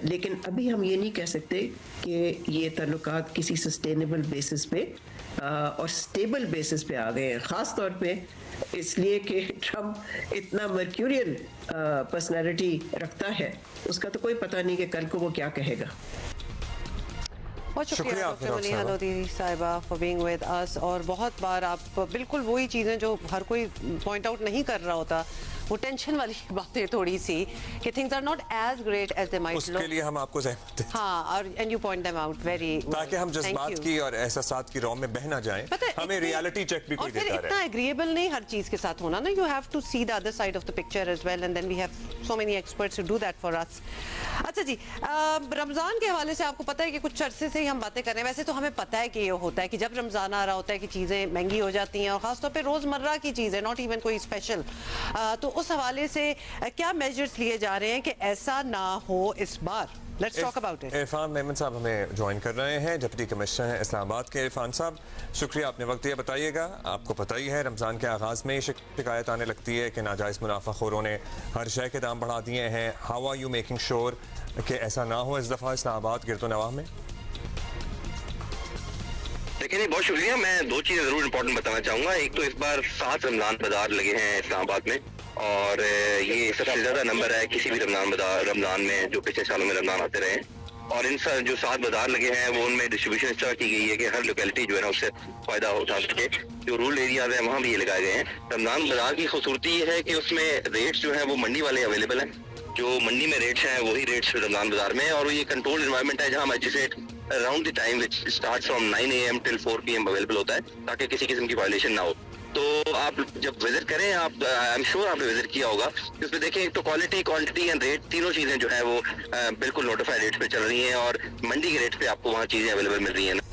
लेकिन अभी हम ये नहीं कह सकते कि ये ताल्लुकात किसी सस्टेनेबल बेसिस पे और स्टेबल बेसिस पे आ गए हैं, ख़ास तौर पे इसलिए कि ट्रम्प इतना मर्क्यूरियल पर्सनैलिटी रखता है, उसका तो कोई पता नहीं कि कल को वो क्या कहेगा। बहुत शुक्रिया डॉक्टर मनीहा लोधी साहिबा फॉर बीइंग विद अस। और बहुत बार आप बिल्कुल वही चीज़ें जो हर कोई पॉइंट आउट नहीं कर रहा होता, वो टेंशन वाली बातें थोड़ी सी कि things are not as great as they might look, उसके लिए हम आपको ज़हमत दें। हाँ, और and you point them out very well, ताकि हम जज्बात की और एहसासात की रौ में बह ना जाएं, हमें रियलिटी चेक भी कोई देता रहे। इतना एग्रीएबल नहीं हर चीज के साथ होना ना, you have to see the other side of the picture as well, and then we have so many experts who do that for us. अच्छा जी, रमजान के हवाले से आपको पता है कि कुछ अरसे से ही हम बातें कर रहे हैं। वैसे तो हमें पता है कि ये होता है कि जब रमजान आ रहा होता है कि चीजें महंगी हो जाती हैं, और खासतौर पे रोजमर्रा की चीजें, नॉट इवन कोई स्पेशल। तो उस हवाले से क्या मेजर्स लिए जा रहे हैं कि ऐसा ना हो इस बार? Let's talk about it. Irfan Memon साहब हमें ज्वाइन कर रहे हैं, डिप्टी कमिश्नर हैं इस्लामाबाद के। इरफान साहब, शुक्रिया आपने वक्त दिया। बताइएगा, आपको पता ही है रमज़ान के आगाज़ में शिकायत आने लगती है कि नाजायज़ मुनाफाखोरों ने हर शय के दाम बढ़ा दिए हैं। How are you making sure कि ऐसा ना हो इस दफ़ा इस्लामाबाद गिरदो नवाह में? देखिए, बहुत शुक्रिया। मैं दो चीज़ें ज़रूर इंपॉर्टेंट बताना चाहूँगा। एक तो इस बार 7 रमज़ान बाजार लगे हैं इस्लामाबाद में, और ये सबसे ज़्यादा नंबर है किसी भी रमज़ान में जो पिछले सालों में रमज़ान आते रहे। और इन जो 7 बाजार लगे हैं वो उनमें डिस्ट्रीब्यूशन इस तरह की गई है कि हर लोकेलिटी जो है ना उससे फ़ायदा उठा सके। जो रूरल एरियाज हैं वहाँ भी ये लगाए गए हैं। रमज़ान बाजार की खूबसूरती ये है कि उसमें रेट्स जो हैं वो मंडी वाले अवेलेबल हैं। जो मंडी में रेट्स हैं वही रेट्स रमज़ान बाजार में, और ये कंट्रोल्ड एनवायरनमेंट है जहाँ magistrate around the time which start from 9 AM till 4 PM available होता है, ताकि किसी किस्म की वायलेशन ना हो। तो आप जब विजिट करें, आप आई एम श्योर आपने विजिट किया होगा, इसमें देखें एक तो क्वालिटी, क्वांटिटी एंड रेट, तीनों चीजें जो है वो बिल्कुल नोटिफाइड रेट पे चल रही हैं, और मंडी के रेट पे आपको वहाँ चीजें अवेलेबल मिल रही हैं।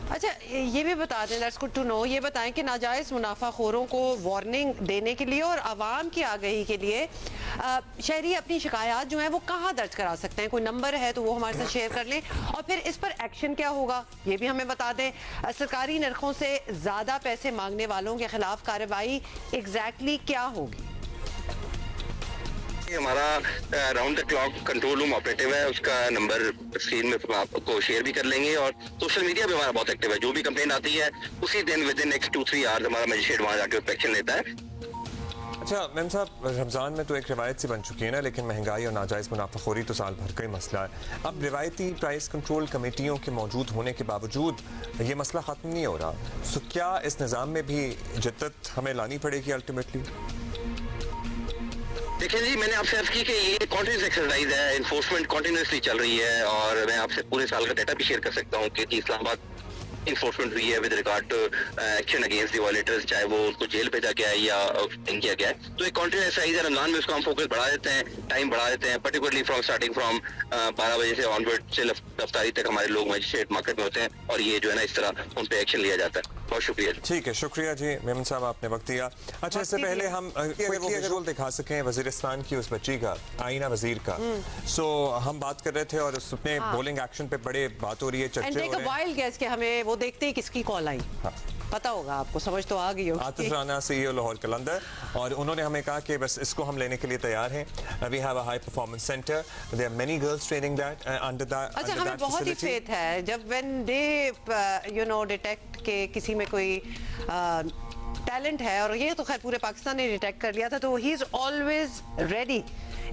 अच्छा, ये भी बता दें, दैट्स गुड टू नो, ये बताएं कि नाजायज़ मुनाफाखोरों को वार्निंग देने के लिए और आवाम की आगाही के लिए शहरी अपनी शिकायत जो है वो कहाँ दर्ज करा सकते हैं? कोई नंबर है तो वो हमारे साथ शेयर कर लें, और फिर इस पर एक्शन क्या होगा ये भी हमें बता दें। सरकारी नरखों से ज़्यादा पैसे मांगने वालों के खिलाफ कार्रवाई एग्जैक्टली क्या होगी? हमारा round the clock control room operative है, उसका नंबर स्क्रीन में आपको शेयर भी कर लेंगे, और सोशल मीडिया भी हमारा बहुत एक्टिव है। जो भी कंप्लेंट आती है उसी दिन विद इन नेक्स्ट 2-3 आवर्स हमारा मजिस्ट्रेट वहाँ जाकर एक्शन लेता है। अच्छा मैम साहब, रमज़ान में तो एक रिवायत सी बन चुकी है ना, लेकिन महंगाई और नाजायज़ मुनाफाखोरी तो साल भर का ही मसला है। अब रिवायती प्राइस कंट्रोल कमेटियों के मौजूद होने के बावजूद ये मसला ख़त्म नहीं हो रहा। सो क्या इस निज़ाम में भी जिद्दत हमें लानी पड़ेगी अल्टीमेटली? देखिए जी, मैंने आपसे अर्ज की कि ये कॉन्टिन्यूस एक्सरसाइज है, इन्फोर्समेंट कॉन्टिन्यूसली चल रही है, और मैं आपसे पूरे साल का डाटा भी शेयर कर सकता हूँ कि इस्लामाबाद इन्फोर्समेंट हुई है with regard to action against the violators, चाहे वो उनको जेल भेजा गया है या इन किया गया है। तो एक कॉन्टिन्यूस एक्सरसाइज है। रमजान में उसको हम फोकस बढ़ा देते हैं, टाइम बढ़ा देते हैं, पर्टिकुलरली स्टार्टिंग फ्रॉम 12 बजे से ऑनवर्ड से रफ्तारी तक हमारे लोग मजिस्ट्रेट मार्केट में होते हैं, और ये जो है ना इस तरह उन पे एक्शन लिया जाता है। बहुत शुक्रिया। ठीक है, शुक्रिया जी मेमन साहब, आपने वक्त दिया। अच्छा, इससे पहले हम विजुअल दिखा सकें वजीरिस्तान की उस बच्ची का, आईना वजीर का। सो हम बात कर रहे थे और उसमें बोलिंग एक्शन पे बड़े बात हो रही है, चर्चे हो रहे हैं। वाइल्ड गेस के हमें वो देखते हैं किसकी कॉल आई। हाँ। पता होगा आपको, समझ तो आ गई होगी। आतिफ राना CEO लाहौर कलंदर, और उन्होंने हमें कहा कि बस इसको हम लेने के लिए तैयार हैं। We have a high performance centre, there are many girls training that under that. अच्छा, हमें बहुत ही फेथ है जब व्हेन दे डिटेक्ट के किसी में कोई टैलेंट है, और ये तो खैर पूरे पाकिस्तान ने डिटेक्ट कर लिया था, तो he is always ready,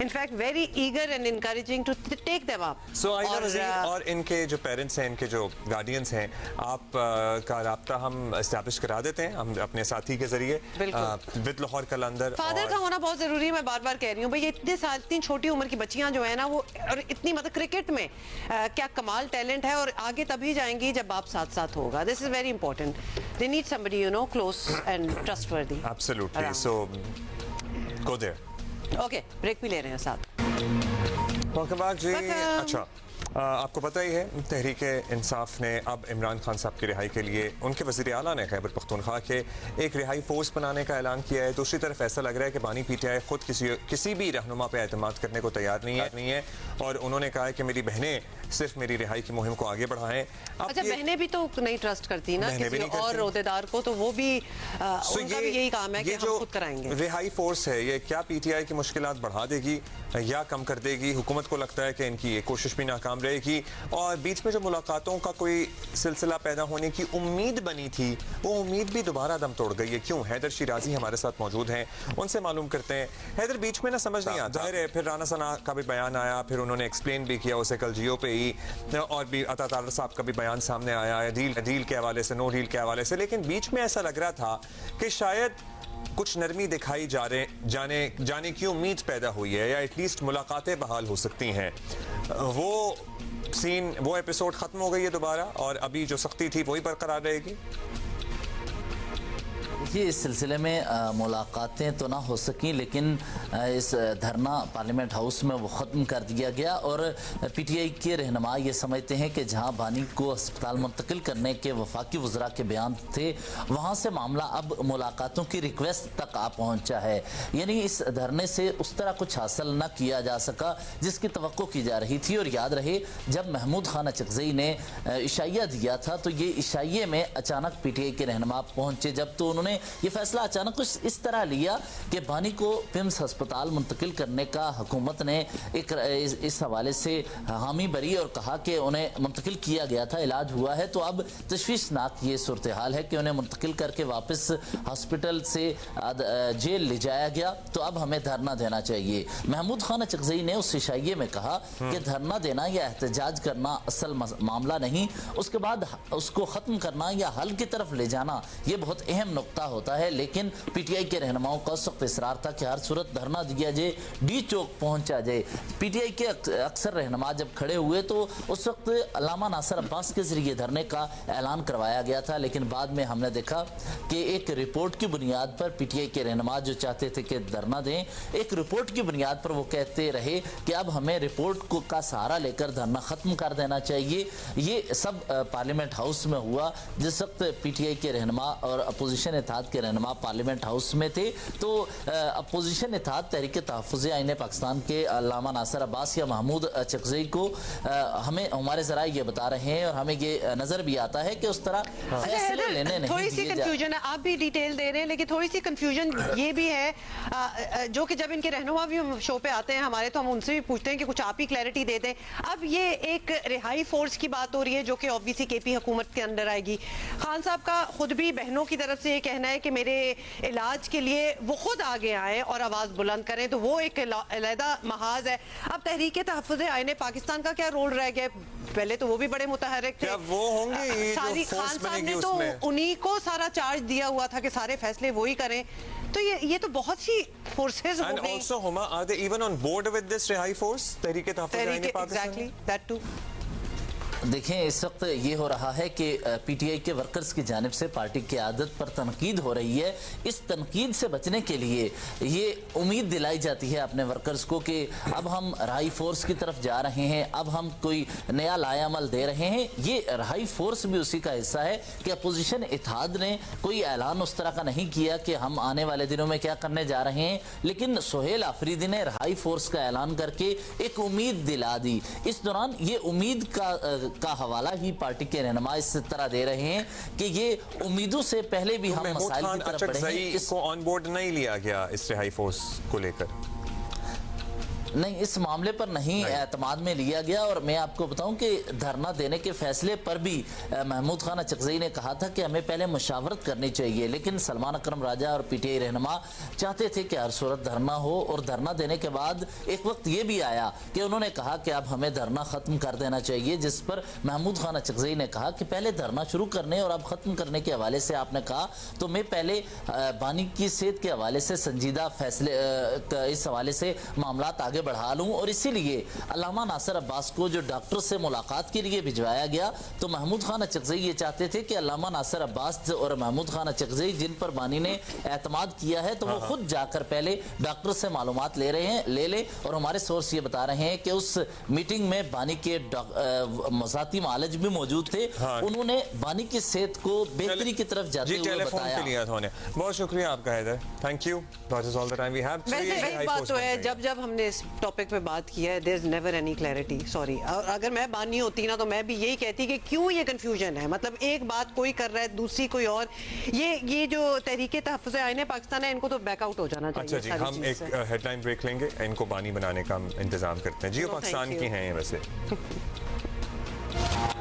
in fact very eager and encouraging to take them up. So और इनके जो पेरेंट्स हैं, इनके जो गार्डियंस हैं, आप का राब्ता हम एस्टैब्लिश करा देते हैं हम अपने साथी के जरिए विद लाहौर कलंदर। फादर का होना बहुत जरूरी है, मैं बार बार कह रही हूँ भाई, ये इतनी छोटी उम्र की बच्चियां जो है ना, वो और इतनी मतलब क्रिकेट में क्या कमाल टैलेंट है, और आगे तभी जाएंगी जब बाप साथ साथ होगा। This is very important, they need somebody close and trustworthy. Absolutely, so go there. Okay, break भी ले रहे हैं साथ। welcome जी। अच्छा, आपको पता ही है तहरीक इंसाफ ने अब इमरान खान साहब की रिहाई के लिए उनके वज़ीर आला ने खैबर पख्तूनख्वा के एक रिहाई फोर्स बनाने का ऐलान किया है। दूसरी तरफ ऐसा लग रहा है कि बानी PTI खुद किसी भी रहनुमा पे एतमाद करने को तैयार नहीं है, और उन्होंने कहा है कि मेरी बहनें सिर्फ मेरी रिहाई की मुहिम को आगे बढ़ाएं। अच्छा, बहनें भी तो नहीं ट्रस्ट करती ना किसी और ओहदेदार को, तो वो भी उनका भी यही काम है कि हम खुद कराएंगे। रिहाई फोर्स है, ये क्या PTI की मुश्किलात बढ़ा देगी या कम कर देगी? हुकूमत को लगता है कि इनकी ये कोशिश भी नाकाम रहेगी, और बीच में जो मुलाकातों का कोई सिलसिला पैदा होने की उम्मीद बनी थी, वो उम्मीद भी दोबारा दम तोड़ गई है। क्यों? हैदर शिराजी हमारे साथ मौजूद हैं, उनसे मालूम करते हैं। हैदर, बीच में ना समझ नहीं आता है, फिर राना सना का भी बयान आया, फिर उन्होंने एक्सप्लेन भी किया उसे कल जियो पे ही, और भी अता तारर साहब का भी बयान सामने आया है डील के हवाले से, नो डील के हवाले से। लेकिन बीच में ऐसा लग रहा था कि शायद कुछ नरमी दिखाई जाने की उम्मीद पैदा हुई है, या एटलीस्ट मुलाकातें बहाल हो सकती हैं। वो एपिसोड खत्म हो गई है दोबारा, और अभी जो सख्ती थी वही बरकरार रहेगी। देखिए, इस सिलसिले में मुलाकातें तो ना हो सकी, लेकिन इस धरना पार्लियामेंट हाउस में वो ख़त्म कर दिया गया, और PTI के रहनुमा ये समझते हैं कि जहां बानी को अस्पताल मुंतकिल करने के वफाकी वज़रा के बयान थे, वहां से मामला अब मुलाकातों की रिक्वेस्ट तक आ पहुंचा है। यानी इस धरने से उस तरह कुछ हासिल न किया जा सका जिसकी तवक्को की जा रही थी। और याद रहे, जब महमूद खान अचकज़ई ने इशाइया दिया था, तो ये इशाइये में अचानक PTI के रहनुमा पहुंचे, जब तो उन्होंने ये फैसला अचानक कुछ इस तरह लिया कि बानी को पिम्स अस्पताल मुंतकिल करने का हुकूमत ने एक इस हवाले से हामी भरी और कहा कि उन्हें मुंतकिल किया गया था, इलाज हुआ है। तो अब तशवीशनाक ये सूरत हाल है कि उन्हें मुंतकिल करके वापस हॉस्पिटल से जेल ले जाया गया, तो अब हमें धरना देना चाहिए। महमूद खान अचकज़ई ने उस इशाइये में कहा कि धरना देना या एहतजाज करना असल मामला नहीं, उसके बाद उसको ख़त्म करना या हल की तरफ ले जाना ये बहुत अहम नुक्ता होता है। लेकिन PTI के रहनुमाओं का सख्त इसरार था कि हर सूरत धरना दिया जाए, डी चौक पहुंचा जाए। PTI के अक्सर रहनुमा जब खड़े हुए तो उस वक्त अल्लामा नासिर अब्बास के जरिए धरने का ऐलान करवाया गया था, लेकिन बाद में हमने देखा कि एक रिपोर्ट की बुनियाद पर PTI के रहनुमा जो चाहते थे कि धरना दें, एक रिपोर्ट की बुनियाद पर वो कहते रहे कि अब हमें रिपोर्ट को का सहारा लेकर धरना खत्म कर देना चाहिए। ये सब पार्लियामेंट हाउस में हुआ जिस वक्त PTI के रहनुमा और अपोजिशन इत्तेहाद के रहनुमा पार्लियामेंट हाउस में थे। तो अपोजिशन इत्तेहाद तहरीक तहफ़्फ़ुज़ आईन पाकिस्तान के अल्लामा नासिर अब्बास या महमूद अचकज़ई को हमें हमारे ज़राए ये बता रहे हैं, और हमें ये नजर भी आता है कि उस तरह फैसले लेने नहीं थोड़ी सी कंफ्यूजन है, आप भी डिटेल दे रहे हैं, लेकिन थोड़ी सी कंफ्यूजन ये भी है जो कि जब इनके रहनुमा भी शो पे आते हैं हमारे, तो हम उनसे भी पूछते हैं कि कुछ आप ही क्लैरिटी दे दें। अब ये एक रिहाई फोर्स की बात हो रही है जो कि ऑब्वियसली KP हुकूमत के अंडर आएगी। खान साहब का खुद भी बहनों की तरफ से ये कहना है कि मेरे इलाज के लिए वो खुद आगे आए और आवाज बुलंद करें, तो वो एक अलहदा महाज है। अब तहरीक तहफ़्फ़ुज़ आईन पाकिस्तान का क्या रोल रह गया? पहले तो वो भी बड़े मुतहरिक थे, वो होंगे सारी खान साहब ने तो उन्हीं को सारा चार्ज दिया हुआ था कि सारे फैसले वो ही करें, तो ये तो बहुत सी फोर्सेस हो गई। Also, Huma, are they even on board with this Rihai force? तहरीक तहफ़्फ़ुज़ आईन पाकिस्तान? Exactly, that too. देखें, इस वक्त ये हो रहा है कि PTI के वर्कर्स की जानिब से पार्टी की आदत पर तनकीद हो रही है। इस तनकीद से बचने के लिए ये उम्मीद दिलाई जाती है अपने वर्कर्स को कि अब हम रहाई फोर्स की तरफ जा रहे हैं, अब हम कोई नया लायामल दे रहे हैं। ये रहाई फोर्स भी उसी का हिस्सा है कि अपोजिशन इत्तेहाद ने कोई ऐलान उस तरह का नहीं किया कि हम आने वाले दिनों में क्या करने जा रहे हैं, लेकिन सुहेल आफरीदी ने रहाई फोर्स का ऐलान करके एक उम्मीद दिला दी। इस दौरान ये उम्मीद का का हवाला ही पार्टी के रहनुमा इस तरह दे रहे हैं कि ये उम्मीदों से पहले भी हम मसाइल की तरफ बढ़े हैं। इसको ऑन बोर्ड नहीं लिया गया इस रिहाई फोर्स को लेकर? नहीं, इस मामले पर नहीं एतमाद में लिया गया। और मैं आपको बताऊं कि धरना देने के फैसले पर भी महमूद खान अचकज़ई ने कहा था कि हमें पहले मुशावरत करनी चाहिए, लेकिन सलमान अकरम राजा और पीटीआई रहनुमा चाहते थे कि हर सूरत धरना हो। और धरना देने के बाद एक वक्त ये भी आया कि उन्होंने कहा कि अब हमें धरना ख़त्म कर देना चाहिए, जिस पर महमूद खान अचकज़ई ने कहा कि पहले धरना शुरू करने और अब ख़त्म करने के हवाले से आपने कहा तो मैं पहले बानी की सेहत के हवाले से संजीदा फैसले इस हवाले से मामला आगे बढ़ा लूं। और इसीलिए अल्लामा नासिर अब्बास को जो डॉक्टर से मुलाकात के लिए भिजवाया गया, तो महमूद खान अचकज़ई ये चाहते थे कि अल्लामा नासिर अब्बास और महमूद खान अचकज़ई जिन पर बानी ने एतमाद किया है तो वो खुद जाकर पहले डॉक्टर से मालूमात ले ले। और हमारे सोर्स ये बता रहे हैं कि उस मीटिंग में बानी के मसाती मालज भी मौजूद थे। उन्होंने बानी की सेहत को बेहतरी की तरफ जाते हुए बताया। बहुत शुक्रिया आपका Haider, thank you. That is all the time we have. वैसे एक बात तो है, जब हमने इस टॉपिक पे बात किया है, there is never any clarity. Sorry, और अगर मैं बानी होती ना तो मैं भी यही कहती कि क्यों ये कंफ्यूजन है। मतलब एक बात कोई कर रहा है, दूसरी कोई और। ये जो तहरीके तहफ़्फ़ुज़ आईन पाकिस्तान है, इनको तो बैकआउट हो जाना चाहिए। अच्छा जी, हम एक हेडलाइन ब्रेक लेंगे, इनको बानी बनाने का इंतजाम करते हैं। जियो पाकिस्तान की हैं वैसे।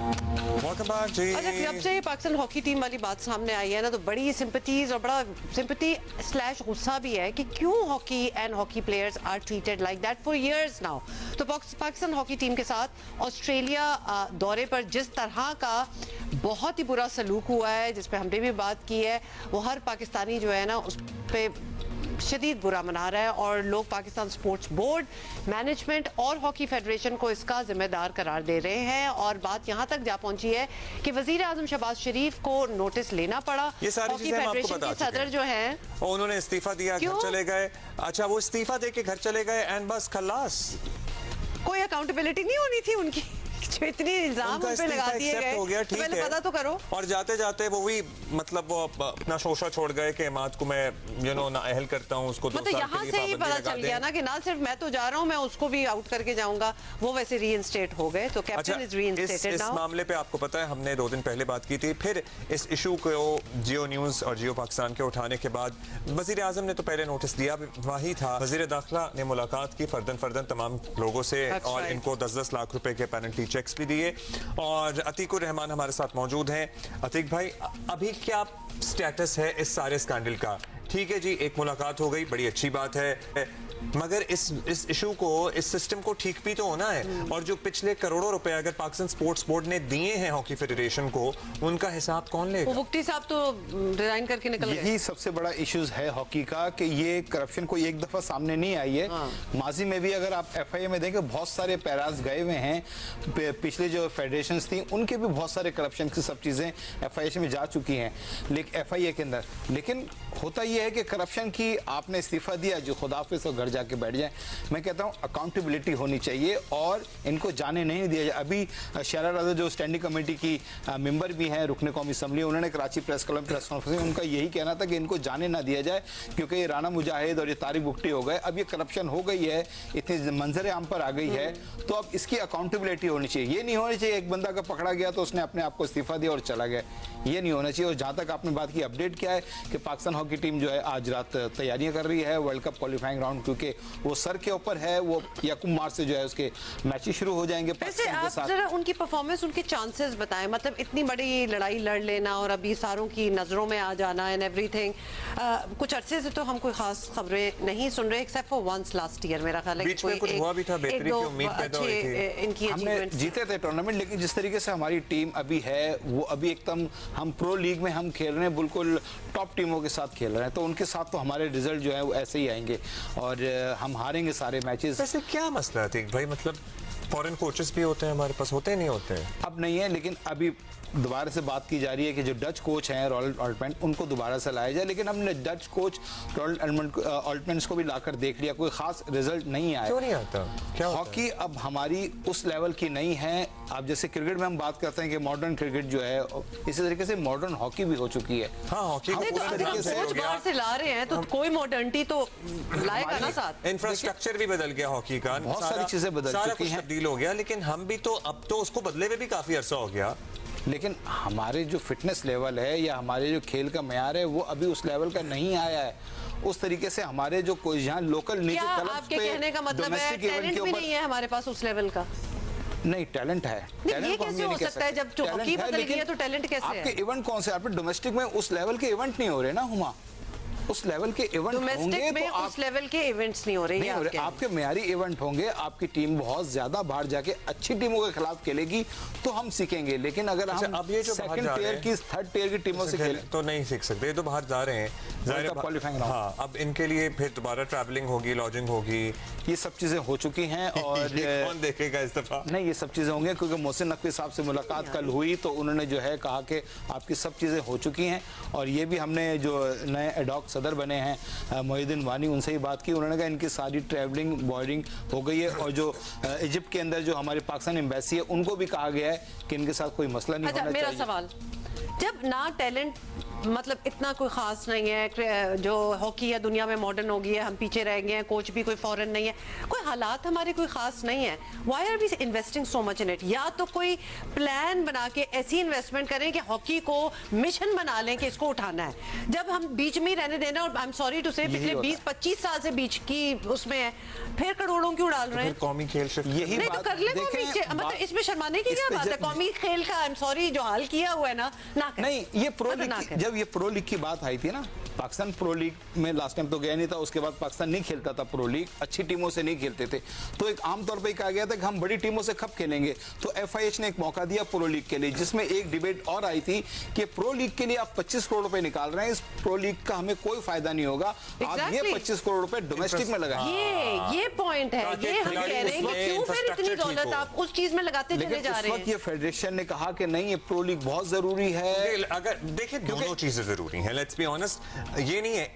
अच्छा, जब से पाकिस्तान हॉकी टीम वाली बात सामने आई है ना, तो बड़ी सिंपैथीज और बड़ा सिंपैथी / गुस्सा भी है कि क्यों hockey and hockey players are treated like that for years now. तो पाकिस्तान हॉकी टीम के साथ ऑस्ट्रेलिया दौरे पर जिस तरह का बहुत ही बुरा सलूक हुआ है, जिस पे हमने भी बात की है, वो हर पाकिस्तानी जो है ना उस पे शदीद बुरा मना रहा है। और लोग पाकिस्तान स्पोर्ट्स बोर्ड, मैनेजमेंट और हॉकी फेडरेशन को इसका जिम्मेदार करार दे रहे हैं। और बात यहाँ तक जा पहुंची है कि वजीर आजम शहबाज शरीफ को नोटिस लेना पड़ा। ये सारी हॉकी फेडरेशन के सदर जो है उन्होंने इस्तीफा दिया, घर चले गए। अच्छा, वो इस्तीफा दे के घर चले गए एंड बस खल्लास। कोई अकाउंटेबिलिटी नहीं होनी थी उनकी, जो इतने इल्जाम उन पे लगा दिए गए। हो गया, ठीक पहले है, पता तो करो। और जाते जाते वो भी मतलब वो अपना शोशा छोड़ गए कि मात को मैं ना अहल करता हूँ उसको। मतलब यहाँ से ही पता चल गया ना कि ना सिर्फ मैं तो जा रहा हूँ, मैं उसको भी आउट करके जाऊंगा। वो वैसे रीइंस्टेट हो गए, तो कैप्टन इज रीइंस्टेटेड नाउ। इस मामले पे आपको पता है हमने 2 दिन पहले बात की थी, फिर इस इशू को जियो न्यूज और जियो पाकिस्तान के उठाने के बाद वजीर आजम ने तो पहले नोटिस दिया, वही था वजीर दाखिला ने मुलाकात की फर्दन तमाम लोगों से और इनको 10-10 लाख रुपए के पेनल्टी चेक्स भी दिए। और अतीकुर रहमान हमारे साथ मौजूद हैं। अतीक भाई, अभी क्या स्टेटस है इस सारे स्कैंडल का? ठीक है जी, एक मुलाकात हो गई, बड़ी अच्छी बात है, मगर इस इशू को, इस सिस्टम को ठीक भी तो होना है। और जो पिछले करोड़ों रुपए अगर पाकिस्तान स्पोर्ट्स बोर्ड ने दिए हैं हॉकी फेडरेशन को, उनका हिसाब कौन लेगा? मुफ्ती साहब तो रिजाइन करके निकल गए। यही सबसे बड़ा इश्यूज है हॉकी का कि ये करप्शन कोई एक दफा सामने नहीं आई है। माजी में भी अगर आप FIA में देखें, बहुत सारे पैराज गए हुए हैं, पिछले जो फेडरेशन थी उनके भी बहुत सारे करप्शन की सब चीजें FIA में जा चुकी हैं, लेकिन FIA के अंदर। लेकिन होता यह है कि करप्शन की आपने इस्तीफा दिया, जो खुदाफिज और घर जाके बैठ जाए। मैं कहता हूं अकाउंटेबिलिटी होनी चाहिए और इनको जाने नहीं दिया जाए। अभी शहरा राजा जो स्टैंडिंग कमेटी की मेंबर भी हैं रुकने कौमी असम्बली, उन्होंने Karachi press club press conference में उनका यही कहना था कि इनको जाने ना दिया जाए, क्योंकि ये राना मुजाहिद और ये तारिक बुगटी हो गए। अब ये करप्शन हो गई है, इतनी मंजर आम पर आ गई है, तो अब इसकी अकाउंटेबिलिटी होनी चाहिए। ये नहीं होनी चाहिए एक बंदा का पकड़ा गया तो उसने अपने आप को इस्तीफा दिया और चला गया, ये नहीं होना चाहिए। और जहां तक आपने बात की, अपडेट क्या है कि पाकिस्तान हॉकी टीम जो है आज रात तैयारियां कर रही है वर्ल्ड कप क्वालिफाइंग राउंड, क्योंकि वो सर के ऊपर है। वो 1 मार्च से जो है उसके मैचेस शुरू हो जाएंगे पाकिस्तान के साथ। जरा उनकी परफॉर्मेंस, उनके चांसेस बताएं। मतलब इतनी बड़ी लड़ाई लड़ लेना और अभी सारों की नजरों में आ जाना एंड एवरीथिंग। कुछ अरसे से तो हम कोई खास खबरें नहीं सुन रहे, except for once last year. मेरा ख्याल है बीच में कुछ हुआ भी था, बेहतरी की उम्मीद पैदा हुई थी। इनकी हमने जीते थे टूर्नामेंट, लेकिन जिस तरीके से हमारी टीम अभी है, वो अभी एकदम हम प्रो लीग में हम खेल रहे हैं, बिल्कुल टॉप टीमों के साथ खेल रहे हैं, तो उनके साथ तो हमारे रिजल्ट जो है वो ऐसे ही आएंगे और हम हारेंगे सारे मैचेस। वैसे क्या मसला है भाई, मतलब फॉरेन कोचेस भी होते हैं हमारे पास, होते नहीं होते हैं? अब नहीं है, लेकिन अभी दोबारा से बात की जा रही है कि जो डच कोच हैं रॉयल ऑल्टमैन, उनको दोबारा से लाया जाए। लेकिन हमने डच कोच रॉयल ऑल्टमैन को भी लाकर देख लिया, कोई खास रिजल्ट नहीं आया। क्यों नहीं आता? क्या हॉकी अब हमारी उस लेवल की नहीं है। अब जैसे क्रिकेट में हम बात करते हैं कि मॉडर्न क्रिकेट जो है, इसी तरीके से मॉडर्न हॉकी भी हो चुकी है। हाँ, हॉकी बाहर से ला रहे हैं तो कोई मॉडर्निटी तो लाएगा ना साथ। इंफ्रास्ट्रक्चर भी बदल गया हॉकी का, बहुत सारी चीजें बदल चुकी हैं। तब्दील हो गया, लेकिन हम भी तो अब तो उसको बदले हुए भी काफी अरसा हो गया। लेकिन हमारे जो फिटनेस लेवल है या हमारे जो खेल का म्यार है वो अभी उस लेवल का नहीं आया है। उस तरीके से हमारे जो कोई यहाँ लोकल नीचे आपके कहने का मतलब है टैलेंट भी नहीं है हमारे पास उस लेवल का? नहीं, टैलेंट है। ये कैसे हो सकता है जब हॉकी बदल गई है तो टैलेंट कैसे है? आपके इवेंट कौन से? आप डोमेस्टिक में उस लेवल के इवेंट नहीं हो रहे ना हुमा, उस लेवल के इवेंट होंगे तो उस लेवल के इवेंट्स नहीं हो रहे हैं। आपके म्यारी इवेंट होंगे, आपकी टीम बहुत ज्यादा बाहर जाके अच्छी टीमों के खिलाफ खेलेगी तो हम सीखेंगे। लेकिन अगर हम अब ये जो सेकंड टियर की थर्ड टियर की टीमों से खेलें तो नहीं सीख सकते। ये तो बाहर जा रहे हैं, क्वालिफाइंग। हाँ, अब इनके लिए फिर दोबारा ट्रैवलिंग होगी, लॉजिंग होगी, ये सब चीजें हो चुकी हैं। और कौन देखेगा इस दफा? नहीं, ये सब चीजें होंगी क्योंकि मोहसिन नकवी साहब से मुलाकात कल हुई तो उन्होंने जो है कहा कि आपकी सब चीजें हो चुकी हैं। और ये भी हमने जो नए एडॉक सदर बने हैं मोहिउद्दीन वानी, उनसे ही बात की। उन्होंने कहा इनकी सारी ट्रैवलिंग बॉर्डिंग हो गई है। और जो इजिप्ट के अंदर जो हमारी पाकिस्तान एम्बेसी है उनको भी कहा गया है कि इनके साथ कोई मसला नहीं होना चाहिए। मेरा सवाल, जब ना टैलेंट मतलब इतना कोई खास नहीं है, जो हॉकी है दुनिया में मॉडर्न हो गई है, हम पीछे रह गए हैं, कोच भी कोई फॉरेन नहीं है, कोई हालात हमारे कोई खास नहीं है, why are we investing so much in it? या तो कोई प्लान बना के ऐसी इन्वेस्टमेंट करें कि हॉकी को मिशन बना लें कि इसको उठाना है। जब हम बीच में ही रहने देना, और आई एम सॉरी टू से पिछले 20-25 साल से बीच की उसमें है, फिर करोड़ों क्यों डाल रहे हैं? कौमी खेल यही नहीं तो कर ले मतलब इसमें शर्माने की क्या बात है? कौमी खेल का आई एम सॉरी जो हाल किया हुआ है ना नहीं, ये प्रो लीग, जब ये प्रो लीग की बात आई थी ना, पाकिस्तान प्रो लीग में लास्ट टाइम तो गया नहीं था, उसके बाद पाकिस्तान नहीं खेलता था प्रो लीग, अच्छी टीमों से नहीं खेलते थे, तो एक आमतौर पर कहा गया था कि हम बड़ी टीमों से कब खेलेंगे। तो FIH ने एक मौका दिया प्रो लीग के लिए, जिसमें एक डिबेट और आई थी कि प्रो लीग के लिए आप 25 करोड़ रुपए निकाल रहे हैं, इस प्रो लीग का हमें कोई फायदा नहीं होगा, आप ये 25 करोड़ रुपए डोमेस्टिक में लगाएं। ये पॉइंट है, ये हम कह रहे हैं कि क्यों फिर इतनी दौलत आप उस चीज में लगाते चले जा रहे हैं? ये फेडरेशन ने कहा कि नहीं, ये प्रो लीग बहुत जरूरी है। अगर देखिए दोनों चीजें जरूरी हैं, लेट्स बी ऑनेस्ट, ये नहीं है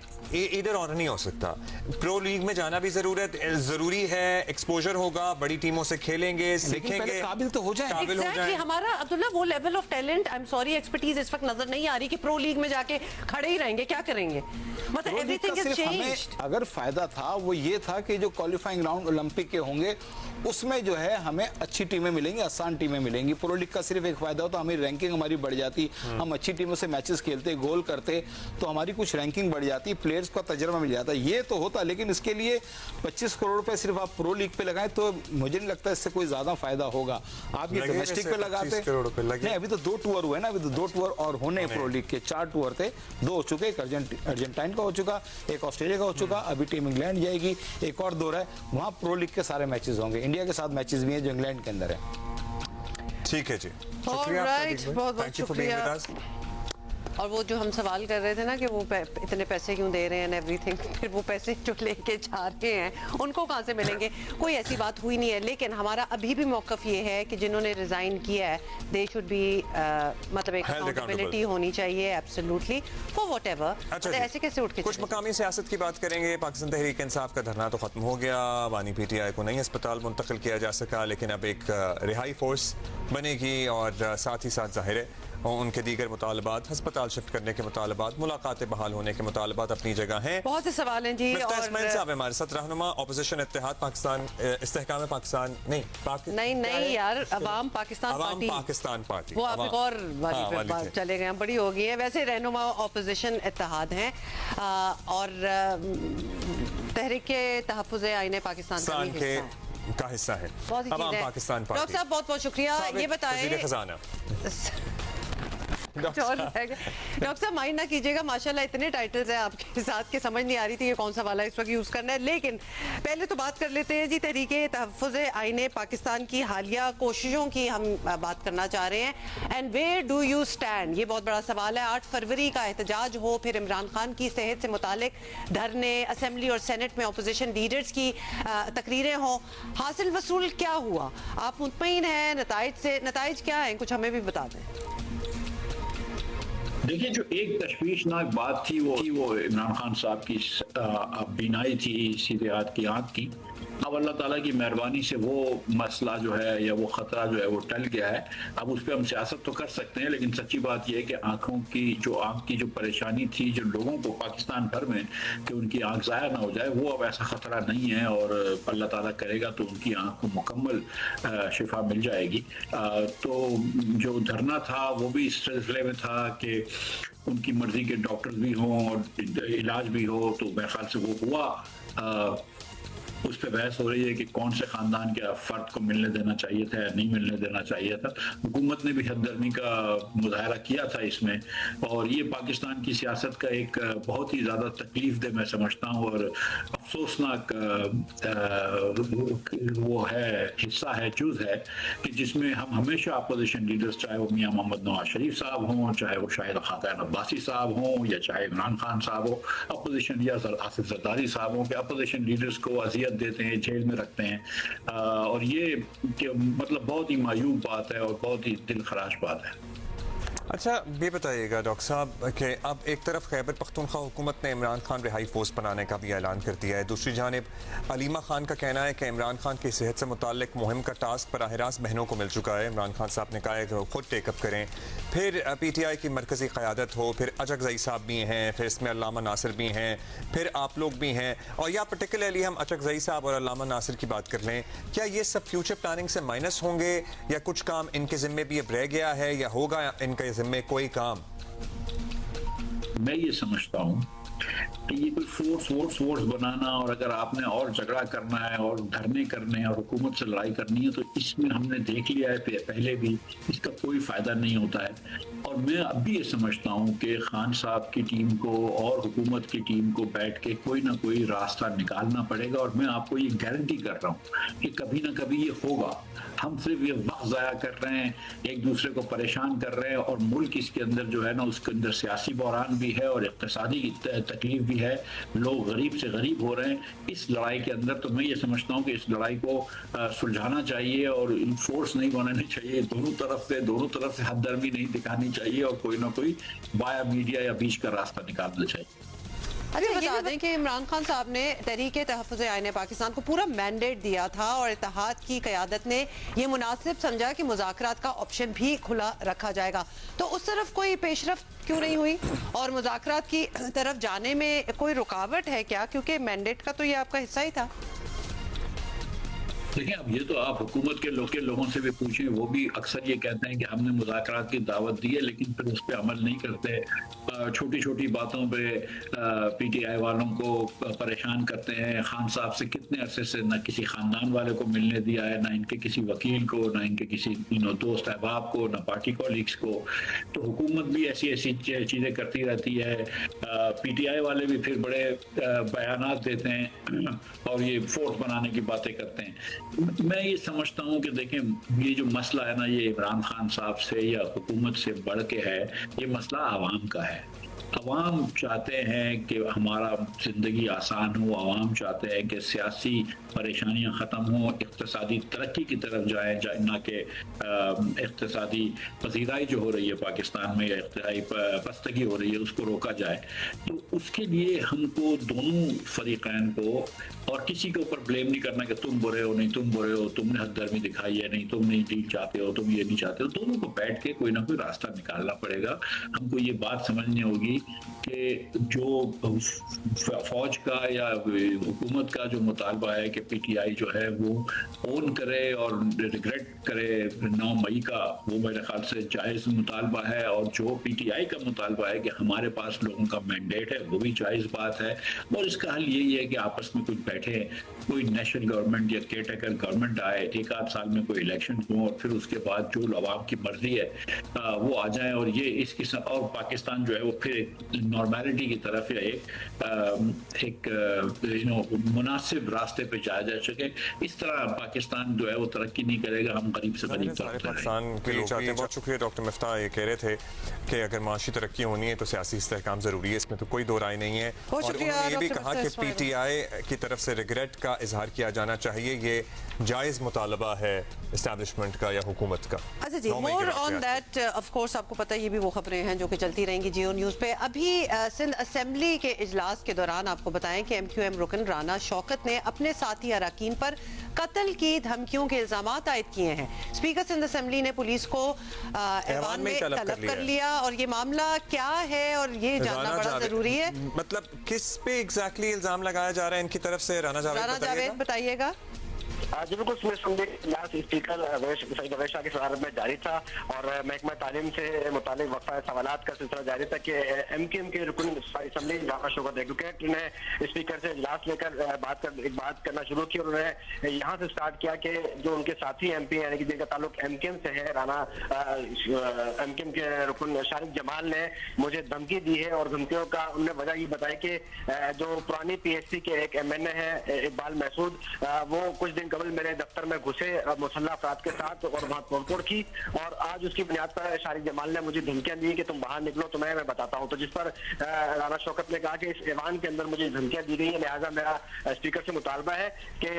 इधर और नहीं हो सकता। प्रो लीग में जाना भी जरूरी है, एक्सपोजर होगा, बड़ी टीमों से खेलेंगे, सीखेंगे, काबिल तो हो जाए। हमारा अब्दुल्ला वो level of talent, I am sorry, expertise इस वक्त नजर नहीं आ रही कि प्रो लीग में जाके खड़े ही रहेंगे, क्या करेंगे? मतलब एवरीथिंग इज चेंज्ड। अगर फायदा था वो ये था कि जो क्वालिफाइंग राउंड ओलंपिक के होंगे उसमें जो है हमें अच्छी टीमें मिलेंगी, आसान टीमें मिलेंगी। प्रो लीग का सिर्फ एक फायदा होता, हमारी रैंकिंग हमारी बढ़ जाती, हम अच्छी टीमों से मैचेस खेलते, गोल करते, तो हमारी कुछ रैंकिंग बढ़ जाती, प्लेयर्स का तजर्बा मिल जाता, ये तो होता। लेकिन इसके लिए 25 करोड़ रुपए सिर्फ आप प्रो लीग पे लगाएं तो मुझे नहीं लगता इससे कोई ज्यादा फायदा होगा। आप ये डोमेस्टिक पे लगाते नहीं, अभी तो 2 टूर हुए ना, अभी तो 2 टूर और होने प्रो लीग के 4 टूर थे, 2 हो चुके, एक अर्जेंटाइन का हो चुका, एक ऑस्ट्रेलिया का हो चुका, अभी टीम इंग्लैंड जाएगी, एक और दौर है, वहां प्रो लीग के सारे मैचेस होंगे, इंडिया के साथ मैचेस भी हैं जो इंग्लैंड के अंदर है। ठीक है जी, बहुत शुक्रिया। और वो जो हम सवाल कर रहे थे ना कि वो इतने पैसे क्यों दे रहे हैं एवरीथिंग, फिर वो पैसे जो लेके जा रहे हैं उनको कहाँ से मिलेंगे? कोई ऐसी बात हुई नहीं है। लेकिन हमारा अभी भी मौक़िफ़ ये है कि जिन्होंने रिजाइन किया है दे शुड बी मतलब एक अकाउंटेबिलिटी होनी चाहिए एब्सोल्युटली फॉर व्हाटएवर। अच्छा, ऐसे कैसे उठ के कुछ मकामी सियासत की बात करेंगे। पाकिस्तान तहरीक इंसाफ का धरना तो खत्म हो गया, वानी PTI को नई अस्पताल मुंतकिल किया जा सका, लेकिन अब एक रिहाई फोर्स बनेगी और साथ ही साथ जाहिर है उनके दीगर मुतालबात, अस्पताल शिफ्ट करने के मुतालबात, मुलाकातें बहाल होने के मुतालबात अपनी जगह हैं। बहुत से सवाल हैं जी। और साहब हमारे साथ रहनुमा अपोजिशन इत्तेहाद पाकिस्तान, इस्तेहकाम पाकिस्तान नहीं यार, अवाम पाकिस्तान पार्टी, वो आप एक और वाली बात चले गए, बड़ी हो गई है। वैसे रहनुमा अपोजिशन इत्तेहाद हैं और तहरीक तहफ़्फ़ुज़ आईने पाकिस्तान का हिस्सा है पाकिस्तान पार्टी। डॉक्टर साहब बहुत बहुत शुक्रिया। ये बताएं खजाना डॉक्टर साहब माइंड ना कीजिएगा, माशाल्लाह इतने टाइटल्स हैं आपके साथ कि समझ नहीं आ रही थी कि कौन सा वाला इस वक्त यूज करना है। लेकिन पहले तो बात कर लेते हैं जी तहरीके तहफ़्फ़ुज़ आईने पाकिस्तान की हालिया कोशिशों की हम बात करना चाह रहे हैं। And where do you stand, ये बहुत बड़ा सवाल है। 8 फरवरी का एहतजाज हो, फिर इमरान खान की सेहत से मुतालिक धरने, असेंबली और सेनेट में अपोजिशन लीडर्स की तकरीरें हों, हासिल वसूल क्या हुआ? आप मुतमईन हैं नताइज से? नताइज क्या है, कुछ हमें भी बता दें। देखिए, जो एक तशवीशनाक बात थी वो इमरान खान साहब की बीनाई थी, सीधे हाथ की आंख थी, अब अल्लाह ताला की मेहरबानी से वो मसला जो है या वो ख़तरा जो है वो टल गया है। अब उस पर हम सियासत तो कर सकते हैं, लेकिन सच्ची बात यह है कि आँख की जो परेशानी थी जो लोगों को पाकिस्तान भर में कि उनकी आँख ज़ाया ना हो जाए, वो अब ऐसा ख़तरा नहीं है और अल्लाह ताला करेगा तो उनकी आँख को मुकम्मल शिफा मिल जाएगी। तो जो धरना था वो भी इस सिलसिले में था कि उनकी मर्जी के डॉक्टर्स भी हों और इलाज भी हो, तो मेरे ख्याल से वो हुआ। उस पर बहस हो रही है कि कौन से खानदान के फर्द को मिलने देना चाहिए था या नहीं मिलने देना चाहिए था। हुकूमत ने भी हमदर्दी का मुजाहरा किया था इसमें, और ये पाकिस्तान की सियासत का एक बहुत ही ज़्यादा तकलीफ दे मैं समझता हूँ और अफसोसनाक वो है हिस्सा है, जुज़ है कि जिसमें हम हमेशा अपोजिशन लीडर्स, चाहे वो मियाँ मोहम्मद नवाज शरीफ साहब हों, चाहे वो शाहिद खाकान अब्बासी साहब हों या चाहे इमरान खान साहब हो, अपोजिशन या आसिफ जरदारी साहब हों, कि अपोजिशन लीडर्स को अजियत देते हैं, जेल में रखते हैं। और ये मतलब बहुत ही मायूब बात है और बहुत ही दिल खराश बात है। अच्छा, ये बताइएगा डॉक्टर साहब कि अब एक तरफ खैबर पख्तूनख्वा हुकूमत ने इमरान खान रिहाई फोर्स बनाने का भी ऐलान कर दिया है, दूसरी जानिब अलीमा खान का कहना है कि इमरान खान की सेहत से मुताल्लिक मुहिम का टास्क बराह रास्त बहनों को मिल चुका है। इमरान खान साहब ने कहा है कि वो खुद टेकअप करें, फिर PTI की मरकज़ी क़यादत हो, फिर अचकज़ई साहब भी हैं, फिर इसमें अल्लामा नासिर भी हैं, फिर आप लोग भी हैं, और या पर्टिकुलरली हम अचकज़ई साहब और अल्लामा नासिर की बात कर लें, क्या ये सब फ्यूचर प्लानिंग से माइनस होंगे या कुछ काम इनके ज़िम्मे भी अब रह गया है या होगा इनके ज़िम्मे कोई काम? मैं ये समझता हूँ कि ये कोई फोर्स बनाना और अगर आपने और झगड़ा करना है और धरने करने हैं और हुकूमत से लड़ाई करनी है, तो इसमें हमने देख लिया है पहले भी, इसका कोई फायदा नहीं होता है। और मैं अब भी ये समझता हूँ कि खान साहब की टीम को और हुकूमत की टीम को बैठ के कोई ना कोई रास्ता निकालना पड़ेगा, और मैं आपको ये गारंटी कर रहा हूँ कि कभी ना कभी ये होगा। हम सिर्फ ये वक्त ज़ाया कर रहे हैं, एक दूसरे को परेशान कर रहे हैं, और मुल्क इसके अंदर जो है ना, उसके अंदर सियासी बहरान भी है और इक़्तिसादी तकलीफ भी है, लोग गरीब से गरीब हो रहे हैं इस लड़ाई के अंदर। तो मैं ये समझता हूँ कि इस लड़ाई को सुलझाना चाहिए और फोर्स नहीं बनानी चाहिए, दोनों तरफ से हददर्मी नहीं दिखानी चाहिए और कोई ना कोई बाया मीडिया या बीच का रास्ता निकालना चाहिए। अच्छा, बता दें कि इमरान खान साहब ने तहरीक तहफ़्फ़ुज़ आईन पाकिस्तान को पूरा मैंडेट दिया था और इत्तेहाद की क़यादत ने यह मुनासिब समझा कि मुज़ाकरात का ऑप्शन भी खुला रखा जाएगा, तो उस तरफ कोई पेशरफ्त क्यों नहीं हुई और मुज़ाकरात की तरफ जाने में कोई रुकावट है क्या? क्योंकि मैंडेट का तो ये आपका हिस्सा ही था। देखिए, अब ये तो आप हुकूमत के लोगों से भी पूछें, वो भी अक्सर ये कहते हैं कि हमने मुज़ाकरात की दावत दी है लेकिन फिर उस पर अमल नहीं करते। छोटी छोटी बातों पे PTI वालों को परेशान करते हैं। खान साहब से कितने अरसे से न किसी ख़ानदान वाले को मिलने दिया है, ना इनके किसी वकील को, ना इनके किसी दोस्त अहबाब को, ना पार्टी कॉलीग्स को। तो हुकूमत भी ऐसी चीज़ें करती रहती है। PTI वाले भी फिर बड़े बयानात देते हैं और ये फोर्स बनाने की बातें करते हैं। मैं ये समझता हूँ कि देखें, ये जो मसला है ना, ये इमरान खान साहब से या हुकूमत से बढ़ के है, ये मसला आवाम का है। अवाम चाहते हैं कि हमारा ज़िंदगी आसान हो, अवाम चाहते हैं कि सियासी परेशानियां ख़त्म हो, इक़्तिसादी तरक्की की तरफ जाए, ना कि इक़्तिसादी पजीराई जो हो रही है पाकिस्तान में या इक़्तिसादी पस्तगी हो रही है उसको रोका जाए। तो उसके लिए हमको दोनों फरीक़ैन को और किसी के ऊपर ब्लेम नहीं करना कि तुम बुरे हो, नहीं तुम बुरे हो, तुमने हददर्मी दिखाई है, नहीं तुम नहीं डील चाहते हो, तुम ये नहीं चाहते हो। दोनों को बैठ के कोई ना कोई रास्ता निकालना पड़ेगा। हमको ये बात समझनी होगी कि जो फौज का या हुकूमत का जो मुतालबा है कि PTI जो है वो ओन करे और रिग्रेट करे 9 मई का, वो मेरे ख्याल से जायज़ मुतालबा है। और जो PTI का मुतालबा है कि हमारे पास लोगों का मैंडेट है, वो भी जायज़ बात है। और इसका हल यही है कि आपस में कुछ बैठे, कोई नेशनल गवर्नमेंट या केयरटेकर गवर्नमेंट आए, 1-8 साल में कोई इलेक्शन हो और फिर उसके बाद जो अवाम की मर्जी है वो आ जाए और ये इस किस्म, और पाकिस्तान जो है वो फिर नॉर्मेलिटी की तरफ या एक मुनासिब रास्ते पे जाया जा सके। इस तरह पाकिस्तान जो है वो तरक्की नहीं करेगा, हम गरीब से गरीब पाकिस्तान के लोग चाहते हैं। बहुत शुक्रिया डॉक्टर मिफ्ताह, ये कह रहे थे कि अगर माशी तरक्की होनी है तो सियासी इस्तेहकाम जरूरी है, इसमें तो कोई दो राय नहीं है। और उन्होंने ये भी कहा कि PTI की तरफ से रिग्रेट का इजहार किया जाना चाहिए, ये जायज मुतालबा है एस्टैब्लिशमेंट का या हुकूमत का। अच्छा जी, more on that of course आपको पता है ये भी वो खबरें हैं जो कि चलती रहेंगी जियो न्यूज़ पे। अभी सिंध असेंबली के इजलास के दौरान आपको बताएं कि MQM रुकन राना शौकत ने अपने साथी अरकान पर कत्ल की धमकियों के इल्जामात आयद किए हैं। स्पीकर सिंध असेंबली ने पुलिस को ऐवान में तलब कर लिया और ये मामला क्या है और ये जानना बड़ा जरूरी है। मतलब किस पे एग्जैक्टली इल्जाम लगाया जा रहा है इनकी तरफ से? राना जावेद बताइएगा। जी बिल्कुल, स्पीकर सईद अवैस शाह की सदारत में जारी था और महकमा तालीम से मुतालिक वक्फा सवालात का सिलसिला जारी था कि MQM के रुकन असम्बली राना शौकत एडवोकेट ने स्पीकर से इजलास लेकर बात करना शुरू की और उन्होंने यहाँ से स्टार्ट किया कि जो उनके साथी MP यानी कि जिनका ताल्लुक MQM से है, राना MQM के रुकन शारिक जमाल ने मुझे धमकी दी है और धमकियों का उन्होंने वजह ये बताई कि जो पुरानी PSC के एक MNA है इकबाल महसूद, वो कुछ दिन कबल मेरे दफ्तर में घुसे मुसल्लह अफराद के साथ और वहाँ तोड़फोड़ की और आज उसकी बुनियाद पर शारिक जमाल ने मुझे धमकियां दी कि तुम बाहर निकलो, तुम्हें मैं बताता हूँ। तो जिस पर राना शौकत ने कहा कि इस ऐवान के अंदर मुझे धमकियां दी गई है, लिहाजा मेरा स्पीकर से मुतालबा है कि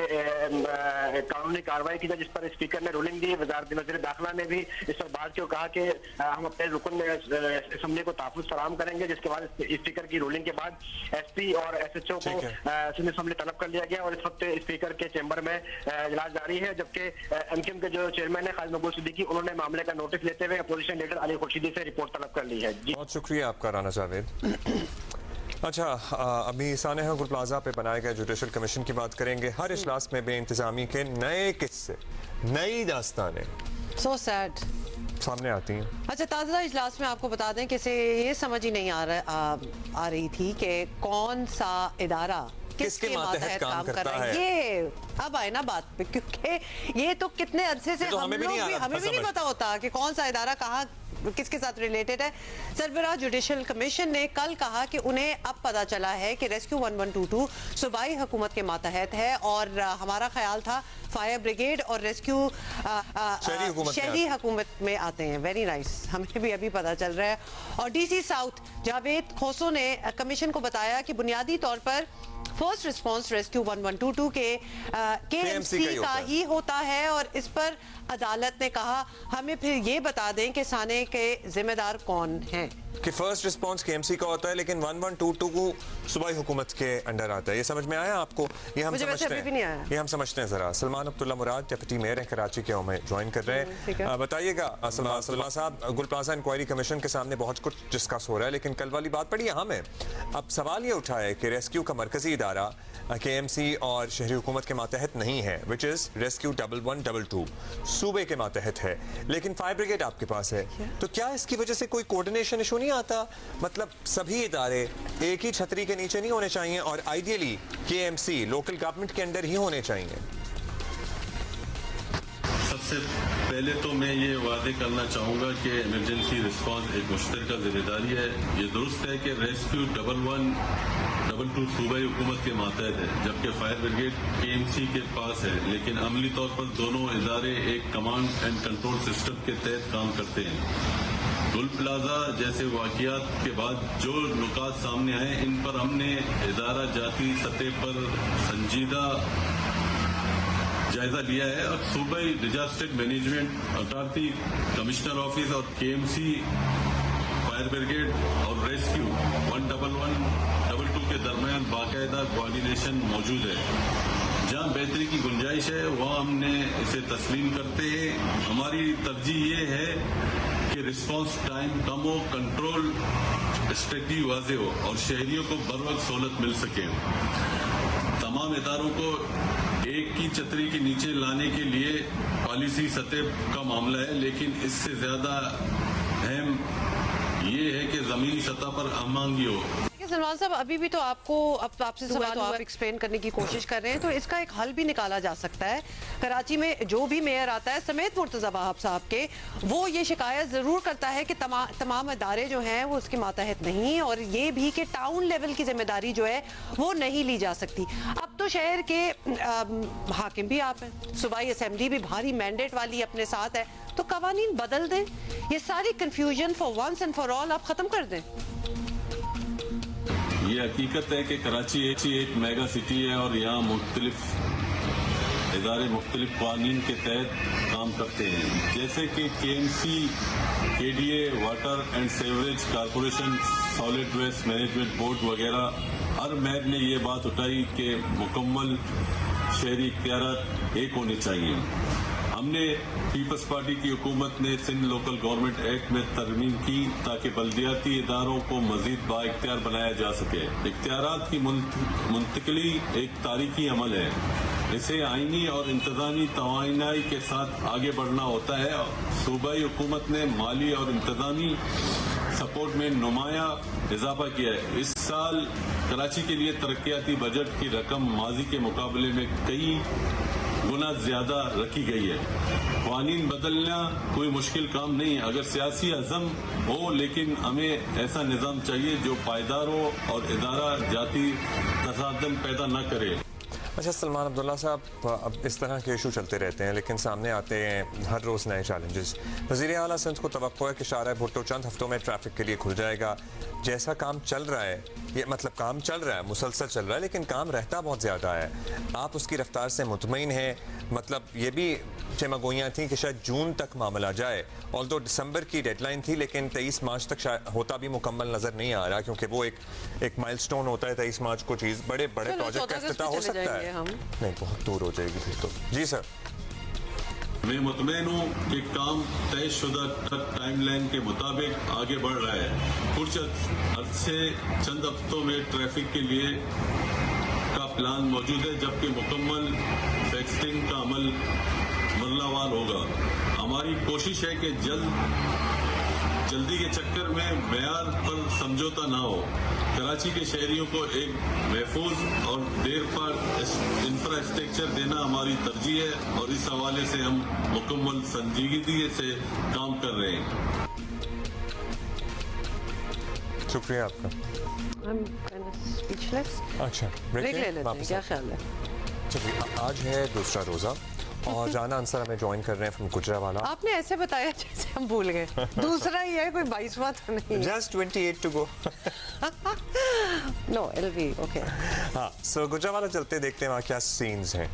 कानूनी कार्रवाई की जाए। जिस पर स्पीकर ने रूलिंग दी। वज़ीर दाखिला ने भी इस पर बात की और कहा कि हम अपने रुकन असम्बली को तहफ़्फ़ुज़ फराहम करेंगे। जिसके बाद स्पीकर की रूलिंग के बाद SP और SHO को सिंध असेंबली तलब कर लिया गया और इस वक्त स्पीकर के चैम्बर में इजलास जारी है। जबकि MQM के जो चेयरमैन है खालिद मकबूल सिद्दीकी, उन्होंने मामले का नोटिस लेते हुए अपोजिशन लीडर अली खुर्शीदी से रिपोर्ट तलब कर ली है। बहुत शुक्रिया आपका राना जावेद। अच्छा, अभी सानेहा गुल प्लाजा पे बनाए गए जुडिशल कमीशन की बात करेंगे। हर इजलास में बेइंतजामी के नए किस्से, नई दास्तानें So sad सामने आती हैं। अच्छा, ताज़ा इजलास में आपको बता दें कि ये समझ ही नहीं आ रही थी कि कौन सा इदारा किसके मातहत काम कर रहा है। ये अब आए ना बात पे, क्योंकि ये तो कितने अरसे से हमें भी नहीं पता होता कि कौन सा इदारा कहाँ किसके साथ रिलेटेड है। सरबराह जुडिशल कमीशन ने कल कहा कि उन्हें अब पता चला है कि रेस्क्यू 1122 सूबाई हुकूमत के मातहत है और हमारा ख्याल था फायर ब्रिगेड और रेस्क्यू शहरी हुकूमत में आते हैं। वेरी नाइस, हमें भी अभी पता चल रहा है। और DC साउथ जावेद खोसो ने कमीशन को बताया कि बुनियादी तौर पर फर्स्ट रिस्पांस रेस्क्यू 1122 के KMC का ही होता है और इस पर अदालत ने कहा हमें फिर ये बता दें कि साने के जिम्मेदार कौन हैं। कि फर्स्ट रिस्पांस KMC का होता है लेकिन 1122 को सूबाई हुकूमत के अंडर आता है। ये समझ में आया आपको? ये हम समझते हैं, ये हम समझते हैं। जरा सलमान अब्दुल्ला मुराद डिप्टी मेयर हैं कराची के, हमें ज्वाइन कर रहे हैं। बताइएगा सलमान साहब, गुल प्लाजा इंक्वायरी कमीशन के सामने बहुत कुछ डिस्कस हो रहा है लेकिन कल वाली बात पड़ी यहाँ में। अब सवाल ये उठा है कि रेस्क्यू का मरकजी इदारा KMC और शहरी हुकूमत के मातहत नहीं है, विच इज रेस्क्यू 1122 सूबे के मातहत है, लेकिन फायर ब्रिगेड आपके पास है। तो क्या इसकी वजह से कोई कोऑर्डिनेशन इशू नहीं आता? मतलब सभी इदारे एक ही छतरी के नीचे नहीं होने चाहिए और आइडियली KMC लोकल गवर्नमेंट के अंडर ही होने चाहिए? सबसे पहले तो मैं ये वादे करना चाहूँगा कि इमरजेंसी रिस्पांस एक मुश्तरका जिम्मेदारी है। ये दुरुस्त है कि रेस्क्यू 1122 सूबाई हुकूमत के मातहत है जबकि फायर ब्रिगेड KMC के पास है, लेकिन अमली तौर पर दोनों इदारे एक कमांड एंड कंट्रोल सिस्टम के तहत काम करते हैं। गुल प्लाजा जैसे वाक़ियात के बाद जो नुकात सामने आए इन पर हमने इदारा जाती सतह पर संजीदा जायजा लिया है और सूबाई disaster management authority, commissioner office और KMC, फायर ब्रिगेड और रेस्क्यू 1122 के दरमियान बाकायदा कोऑर्डिनेशन मौजूद है। जहां बेहतरी की गुंजाइश है वहां हमने इसे तस्लीम करते हैं। हमारी तरजीह ये है कि रिस्पांस टाइम कम हो, कंट्रोल स्ट्रेटजी वाजे हो और शहरियों को बर वक्त सहूलत मिल सके। तमाम इदारों को एक की छतरी के नीचे लाने के लिए पॉलिसी सतह का मामला है, लेकिन इससे ज्यादा अहम ये है कि जमीनी सतह पर हमआहंगी हो। सलमान साहब, अभी भी तो आपको आपसे सवाल तो आप एक्सप्लेन करने की कोशिश कर रहे हैं, तो इसका एक हल भी निकाला जा सकता है। कराची में जो भी मेयर आता है समेत मुर्तजा वहाब साहब के, वो ये शिकायत जरूर करता है कि तमाम इदारे जो हैं वो उसके मातहत नहीं, और ये भी कि टाउन लेवल की जिम्मेदारी जो है वो नहीं ली जा सकती। अब तो शहर के हाकिम भी आप हैं, सूबाई असेंबली भी भारी मैंडेट वाली अपने साथ है, तो कवानीन बदल दें, ये सारी confusion for once and for all आप खत्म कर दें। ये हकीकत है कि कराची एक मेगा सिटी है और यहाँ मुख्तलिफ इदारे मुख्तलिफ कानून के तहत काम करते हैं, जैसे कि KMC, KDA, water and sewerage corporation, solid waste management board वगैरह। हर महर ने ये बात उठाई कि मुकम्मल शहरी इख्तियारात एक होने चाहिए। हमने पीपल्स पार्टी की हुकूमत ने सिंध लोकल गवर्नमेंट एक्ट में तरमीम की ताकि बल्दियाती इदारों को मजीद बाइख्तियार बनाया जा सके। इख्तियारात की मुंतकली एक तारीखी अमल है, इसे आईनी और इंतजामी तवानाई के साथ आगे बढ़ना होता है। सूबाई हुकूमत ने माली और इंतजामी सपोर्ट में नुमाया इजाफा किया है। इस साल कराची के लिए तरक्याती बजट की रकम माजी के मुकाबले में कई गुना ज्यादा रखी गई है। कानून बदलना कोई मुश्किल काम नहीं है अगर सियासी अज़म हो, लेकिन हमें ऐसा निज़ाम चाहिए जो पायदार हो और इदारा जाती तसादम पैदा न करे। अच्छा सलमान अब्दुल्ला साहब, अब इस तरह के इशू चलते रहते हैं लेकिन सामने आते हैं हर रोज़ नए चैलेंजेस। वज़ीर आला सिंध को तवक्को है कि शाहराह भुट्टो चंद हफ्तों में ट्रैफिक के लिए खुल जाएगा। जैसा काम चल रहा है, ये मतलब काम चल रहा है, मुसलसल चल रहा है, लेकिन काम रहता बहुत ज़्यादा है। आप उसकी रफ्तार से मुतमईन हैं? मतलब ये भी चमगोइयाँ थी कि शायद जून तक मामला जाए, ऑल्दो दिसंबर की डेडलाइन थी, लेकिन 23 मार्च तक होता भी मुकम्मल नज़र नहीं आ रहा, क्योंकि वो एक माइलस्टोन होता है 23 मार्च को चीज़। बड़े बड़े प्रोजेक्ट का इफ्तिताह हो सकता है, नहीं बहुत दूर हो जाएगी फिर तो। जी सर, मैं मुतमईन हूँ कि काम तयशुदा टाइमलाइन के मुताबिक आगे बढ़ रहा है। कुछ अर्से चंद हफ्तों में ट्रैफिक के लिए का प्लान मौजूद है, जबकि मुकम्मल वैक्सीन का अमल मरलावार होगा। हमारी कोशिश है कि जल्दी के चक्कर में मेयार पर समझौता ना हो। कराची के शहरियों को एक महफूज और देर पर इंफ्रास्ट्रक्चर देना हमारी तरजीह है और इस हवाले से हम मुकम्मल संजीदगी से काम कर रहे हैं। शुक्रिया आपका। अच्छा ब्रेक ले लेते हैं, क्या ख्याल है? चलिए, आज है दूसरा रोज़ा और जाना अंसर हमें ज्वाइन कर रहे हैं फ्रॉम गुजरावाला। आपने ऐसे बताया जैसे हम भूल गए। दूसरा ही है, कोई 22वां तो नहीं। Just 28 to go. No, it'll be okay. हाँ, so गुजरावाला चलते देखते हैं वहाँ क्या सीन्स हैं।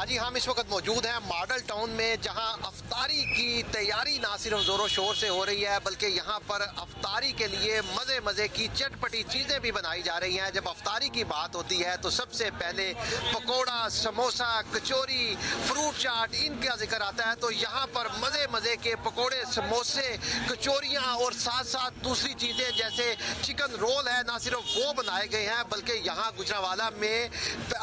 जी हम इस वक्त मौजूद हैं मॉडल टाउन में, जहां अफ्तारी की तैयारी ना सिर्फ ज़ोरों शोर से हो रही है, बल्कि यहां पर अफ्तारी के लिए मज़े मज़े की चटपटी चीज़ें भी बनाई जा रही हैं। जब अफ्तारी की बात होती है तो सबसे पहले पकोड़ा, समोसा, कचौरी, फ्रूट चाट, इनका जिक्र आता है। तो यहाँ पर मज़े मज़े के पकोड़े, समोसे, कचौरियाँ और साथ साथ दूसरी चीज़ें जैसे चिकन रोल है, ना सिर्फ वो बनाए गए हैं, बल्कि यहाँ गुजरावाला में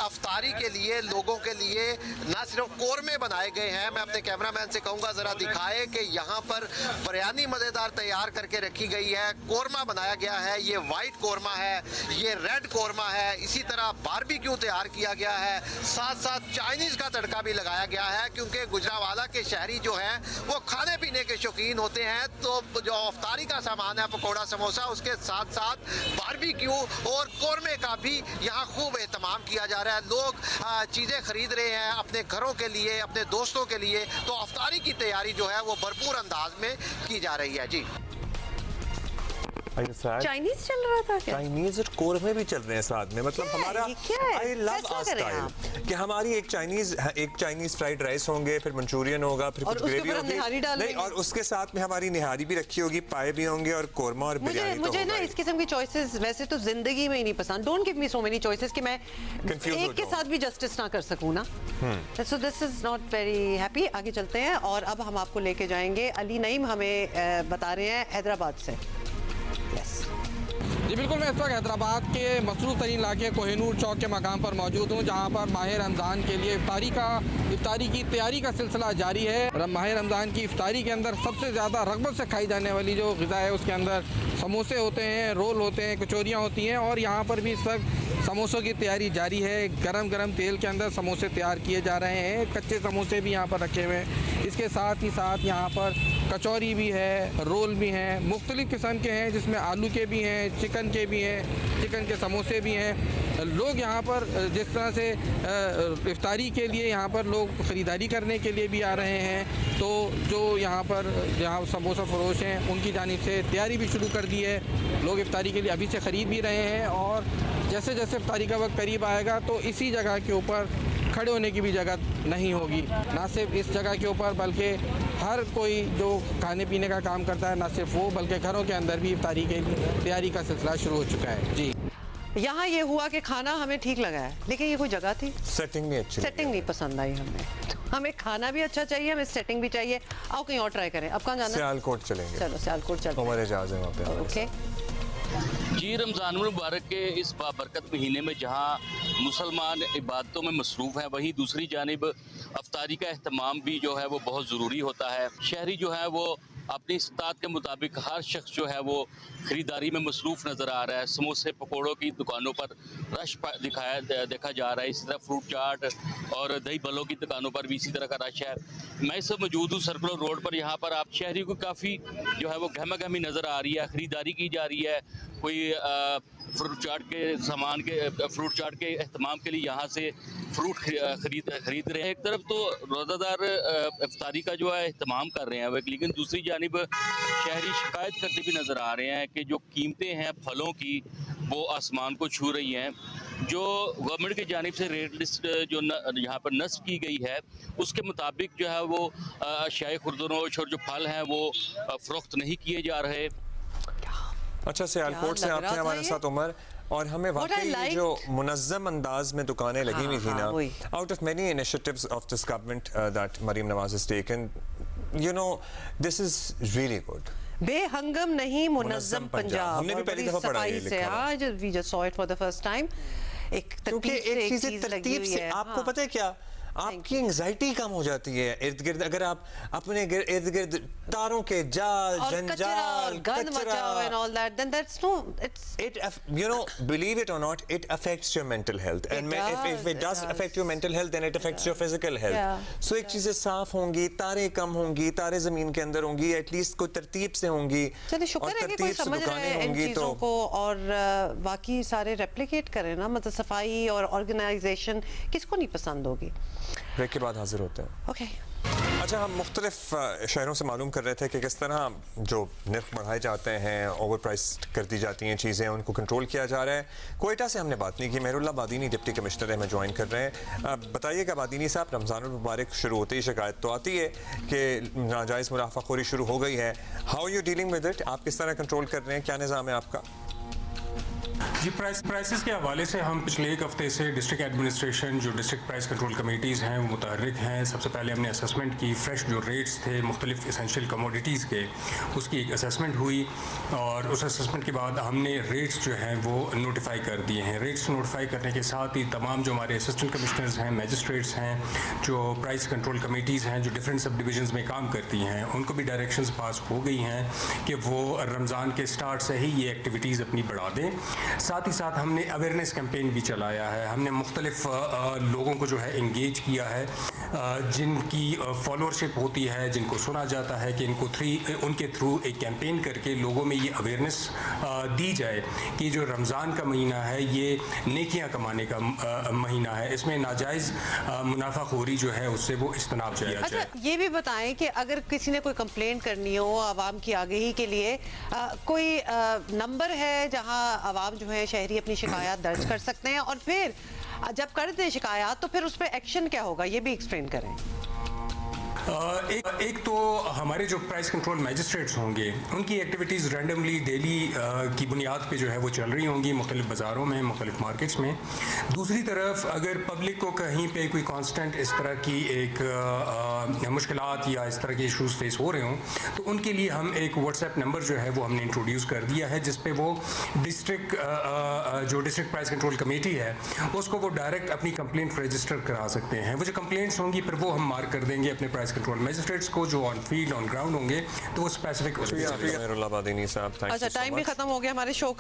अफ्तारी के लिए लोगों के लिए ना सिर्फ कोरमे बनाए गए हैं। मैं अपने कैमरामैन से कहूंगा जरा दिखाए कि यहाँ पर बिरयानी मजेदार तैयार करके रखी गई है। कोरमा बनाया गया है, ये वाइट कोरमा है, ये रेड कोरमा है, इसी तरह बारबेक्यू तैयार किया गया है, साथ साथ चाइनीज का तड़का भी लगाया गया है, क्योंकि गुजरावाला के शहरी जो हैं वो खाने पीने के शौकीन होते हैं। तो जो अफ्तारी का सामान है, पकौड़ा, समोसा, उसके साथ साथ बारबेक्यू और कोरमे का भी यहाँ खूब एहतमाम किया जा रहा है। लोग चीज़ें खरीद रहे हैं अपने घरों के लिए, अपने दोस्तों के लिए। तो अफ्तारी की तैयारी जो है वो भरपूर अंदाज में की जा रही है। जी चाइनीज चल रहा था क्या? चाइनीज और कोरमे भी चल रहे हैं साथ में। मतलब हमारा आई लव आवर स्टाइल कि हमारी एक चाइनीज फ्राइड राइस होंगे, फिर मंचूरियन होगा, फिर कुछ ग्रेवी होगी, नहीं, और उसके साथ में हमारी निहारी भी रखी होगी, पाए भी होंगे और कोरमा और बिरयानी। मुझे ना इस किस्म की चॉइसेस वैसे तो जिंदगी में ही नहीं पसंद। Don't give me so many choices कि मैं एक के साथ भी जस्टिस ना कर सकूं ना। So this is not very happy. आगे चलते हैं और अब हम आपको लेके जाएंगे, अली नईम हमें बता रहे हैं हैदराबाद से। जी बिल्कुल, मैं इस वक्त हैदराबाद के मसरूफ़ तरीन इलाके कोहिनूर चौक के मकाम पर मौजूद हूँ, जहाँ पर माह रमज़ान के लिए इफ्तारी की तैयारी का सिलसिला जारी है। माह रमज़ान की इफ्तारी के अंदर सबसे ज़्यादा रग़बत से खाई जाने वाली जो ग़िज़ा है उसके अंदर समोसे होते हैं, रोल होते हैं, कचौरियाँ होती हैं, और यहाँ पर भी इस वक्त समोसों की तैयारी जारी है। गरम गरम तेल के अंदर समोसे तैयार किए जा रहे हैं, कच्चे समोसे भी यहाँ पर रखे हुए हैं। इसके साथ ही साथ यहाँ पर कचौरी भी है, रोल भी हैं, मुख्तलिफ़ किस्म के हैं, जिसमें आलू के भी हैं, चिकन के भी हैं, चिकन के समोसे भी हैं। लोग यहाँ पर जिस तरह से इफ्तारी के लिए यहाँ पर लोग ख़रीदारी करने के लिए भी आ रहे हैं, तो जो यहाँ समोसा फरोश हैं उनकी जानिब से तैयारी भी शुरू कर दी है। लोग इफ्तारी के लिए अभी से ख़रीद भी रहे हैं और जैसे जैसे इफ्तारी का वक्त करीब आएगा तो इसी जगह के ऊपर खड़े होने की भी जगह नहीं होगी। ना सिर्फ इस जगह के ऊपर बल्कि हर कोई जो खाने पीने का काम करता है, ना सिर्फ वो बल्कि घरों के अंदर भी इफ्तारी की तैयारी का सिलसिला शुरू हो चुका है। जी, यहाँ ये हुआ कि खाना हमें ठीक लगा है, लेकिन ये कोई जगह थी, सेटिंग नहीं अच्छी, सेटिंग नहीं पसंद आई हमें। हमें खाना भी अच्छा चाहिए, हमें सेटिंग भी चाहिए। आओ कहीं और ट्राई करें। अब कहाँ जाना है? सियालकोट चलेंगे। चलो सियालकोट चलते हैं। उमर एजाज है वहाँ पे। ओके जी, रमज़ान मुबारक के इस बाबरकत महीने में जहाँ मुसलमान इबादतों में मसरूफ़ हैं, वहीं दूसरी जानिब अफ्तारी का अहतमाम भी जो है वो बहुत ज़रूरी होता है। शहरी जो है वो अपनी इस्तात के मुताबिक हर शख्स जो है वो ख़रीदारी में मसरूफ़ नज़र आ रहा है। समोसे पकौड़ों की दुकानों पर रश देखा जा रहा है। इसी तरह फ्रूट चाट और दही भल्लों की दुकानों पर भी इसी तरह का रश है। मैं इस वक्त मौजूद हूँ सर्कुलर रोड पर। यहाँ पर आप शहरी को काफ़ी जो है वो गहमा गहमी नज़र आ रही है, ख़रीदारी की जा रही है। कोई फ्रूट चाट के अहतमाम के लिए यहाँ से फ्रूट खरीद रहे हैं। एक तरफ तो रोज़ादार इफ्तारी का जो है अहतमाम कर रहे हैं, लेकिन दूसरी जानिब शहरी शिकायत करते भी नज़र आ रहे हैं कि जो कीमतें हैं फलों की वो आसमान को छू रही हैं। जो गवर्नमेंट की जानिब से रेट लिस्ट जो यहाँ पर नस्ब की गई है उसके मुताबिक जो है वो अशियाए खुर्दनोश और जो फल हैं वो फ़रोख्त नहीं किए जा रहे। अच्छा, सियालकोट से आप थे हमारे साथ उमर, और हमें वाकई जो मुनज़्ज़म अंदाज में दुकानें लगी हुई थी ना, out of many initiatives of this government that Maryam Nawaz has taken, you know, this is really good. बेहंगम नहीं मुनज़्ज़म पंजाब, हमने भी पहली दफा पढ़ा है लिखा। आज we just saw it for the first time. एक तरतीब से आपको पता है क्या, आपकी एंजाइटी कम हो जाती है इर्द गिर्द। अगर आप अपने इर्द गिर्द तारों के जाल, जंजाल, you know, believe it or not, it affects your mental health, and if it does affect your mental health, then it affects your physical health. So एक चीजें साफ होंगी, तारे कम होंगी, तारे जमीन के अंदर होंगी, एटलीस्ट कोई तरतीब से होंगी, और तरतीब से दुकानें होंगी तो को, और बाकी सारे रेप्लिकेट करें ना, मतलब सफाई और ऑर्गेनाइजेशन किसको नहीं पसंद होगी। ब्रेक के बाद हाजिर होते हैं। ओके। अच्छा, हम मुख्तलिफ शहरों से मालूम कर रहे थे कि किस तरह जो निर्फ बढ़ाए जाते हैं, ओवर प्राइस कर दी जाती हैं चीज़ें, उनको कंट्रोल किया जा रहा है। कोयटा से हमने बात नहीं की। मेहरुल्लाह बादीनी डिप्टी कमिश्नर हमें ज्वाइन कर रहे हैं। बताइएगा बादीनी साहब, रमज़ान मुबारक शुरू होते ही शिकायत तो आती है कि नाजायज़ मुनाफाखोरी शुरू हो गई है। How you dealing with it? आप किस तरह कंट्रोल कर रहे हैं? क्या निज़ाम है आपका? जी, प्राइसेस के हवाले से हम पिछले एक हफ्ते से डिस्ट्रिक्ट एडमिनिस्ट्रेशन, जो डिस्ट्रिक्ट प्राइस कंट्रोल कमेटीज़ हैं वो मुतहर्रिक हैं। सबसे पहले हमने असेसमेंट की, फ्रेश जो रेट्स थे मुख्तलिफ एसेंशियल कमोडिटीज़ के, उसकी एक असेसमेंट हुई, और उस असेसमेंट के बाद हमने रेट्स जो हैं वो नोटिफाई कर दिए हैं। रेट्स नोटिफाई करने के साथ ही तमाम जो हमारे असिस्टेंट कमिश्नर्स हैं, मजिस्ट्रेट्स हैं, जो प्राइस कंट्रोल कमेटीज़ हैं, जो डिफरेंट सब डिविजन्स में काम करती हैं, उनको भी डायरेक्शंस पास हो गई हैं कि वो रमज़ान के स्टार्ट से ही ये एक्टिविटीज़ अपनी बढ़ा दें। साथ ही साथ हमने अवेयरनेस कैंपेन भी चलाया है। हमने मुख्तलिफ लोगों को जो है इंगेज किया है, जिनकी फॉलोअरशिप होती है, जिनको सुना जाता है कि उनके थ्रू एक कैंपेन करके लोगों में ये अवेयरनेस दी जाए कि जो रमज़ान का महीना है ये नेकियां कमाने का महीना है, इसमें नाजायज़ मुनाफाखोरी जो है उससे वो इज्तनाब किया जाए। ये भी बताएं कि अगर किसी ने कोई कंप्लेंट करनी हो आवाम की आगाही के लिए, कोई नंबर है जहां आवाम जो है शहरी अपनी शिकायत दर्ज कर सकते हैं, और फिर जब कर दें शिकायत तो फिर उस पर एक्शन क्या होगा, ये भी एक्सप्लेन करें। एक तो हमारे जो प्राइस कंट्रोल मैजिस्ट्रेट्स होंगे उनकी एक्टिविटीज़ रैंडमली डेली की बुनियाद पे जो है वो चल रही होंगी मुख्तलिफ बाज़ारों में, मुख्तलिफ मार्केट्स में। दूसरी तरफ अगर पब्लिक को कहीं पे कोई कांस्टेंट इस तरह की एक मुश्किलात या इस तरह के इशूज़ फेस हो रहे हों तो उनके लिए हम एक व्हाट्सएप नंबर जो है वो हमने इंट्रोड्यूस कर दिया है, जिस पे वो डिस्ट्रिक्ट प्राइस कंट्रोल कमेटी है उसको वो डायरेक्ट अपनी कंप्लेंट रजिस्टर करा सकते हैं। वो जो कंप्लेंट्स होंगी फिर वो हम मार्क कर देंगे अपने प्राइस कंट्रोल मैजिस्ट्रेट्स को जो ऑन फील्ड ऑन ग्राउंड होंगे, तो वो स्पेसिफिक। अच्छा, टाइम भी खत्म हो गया हमारे शो का।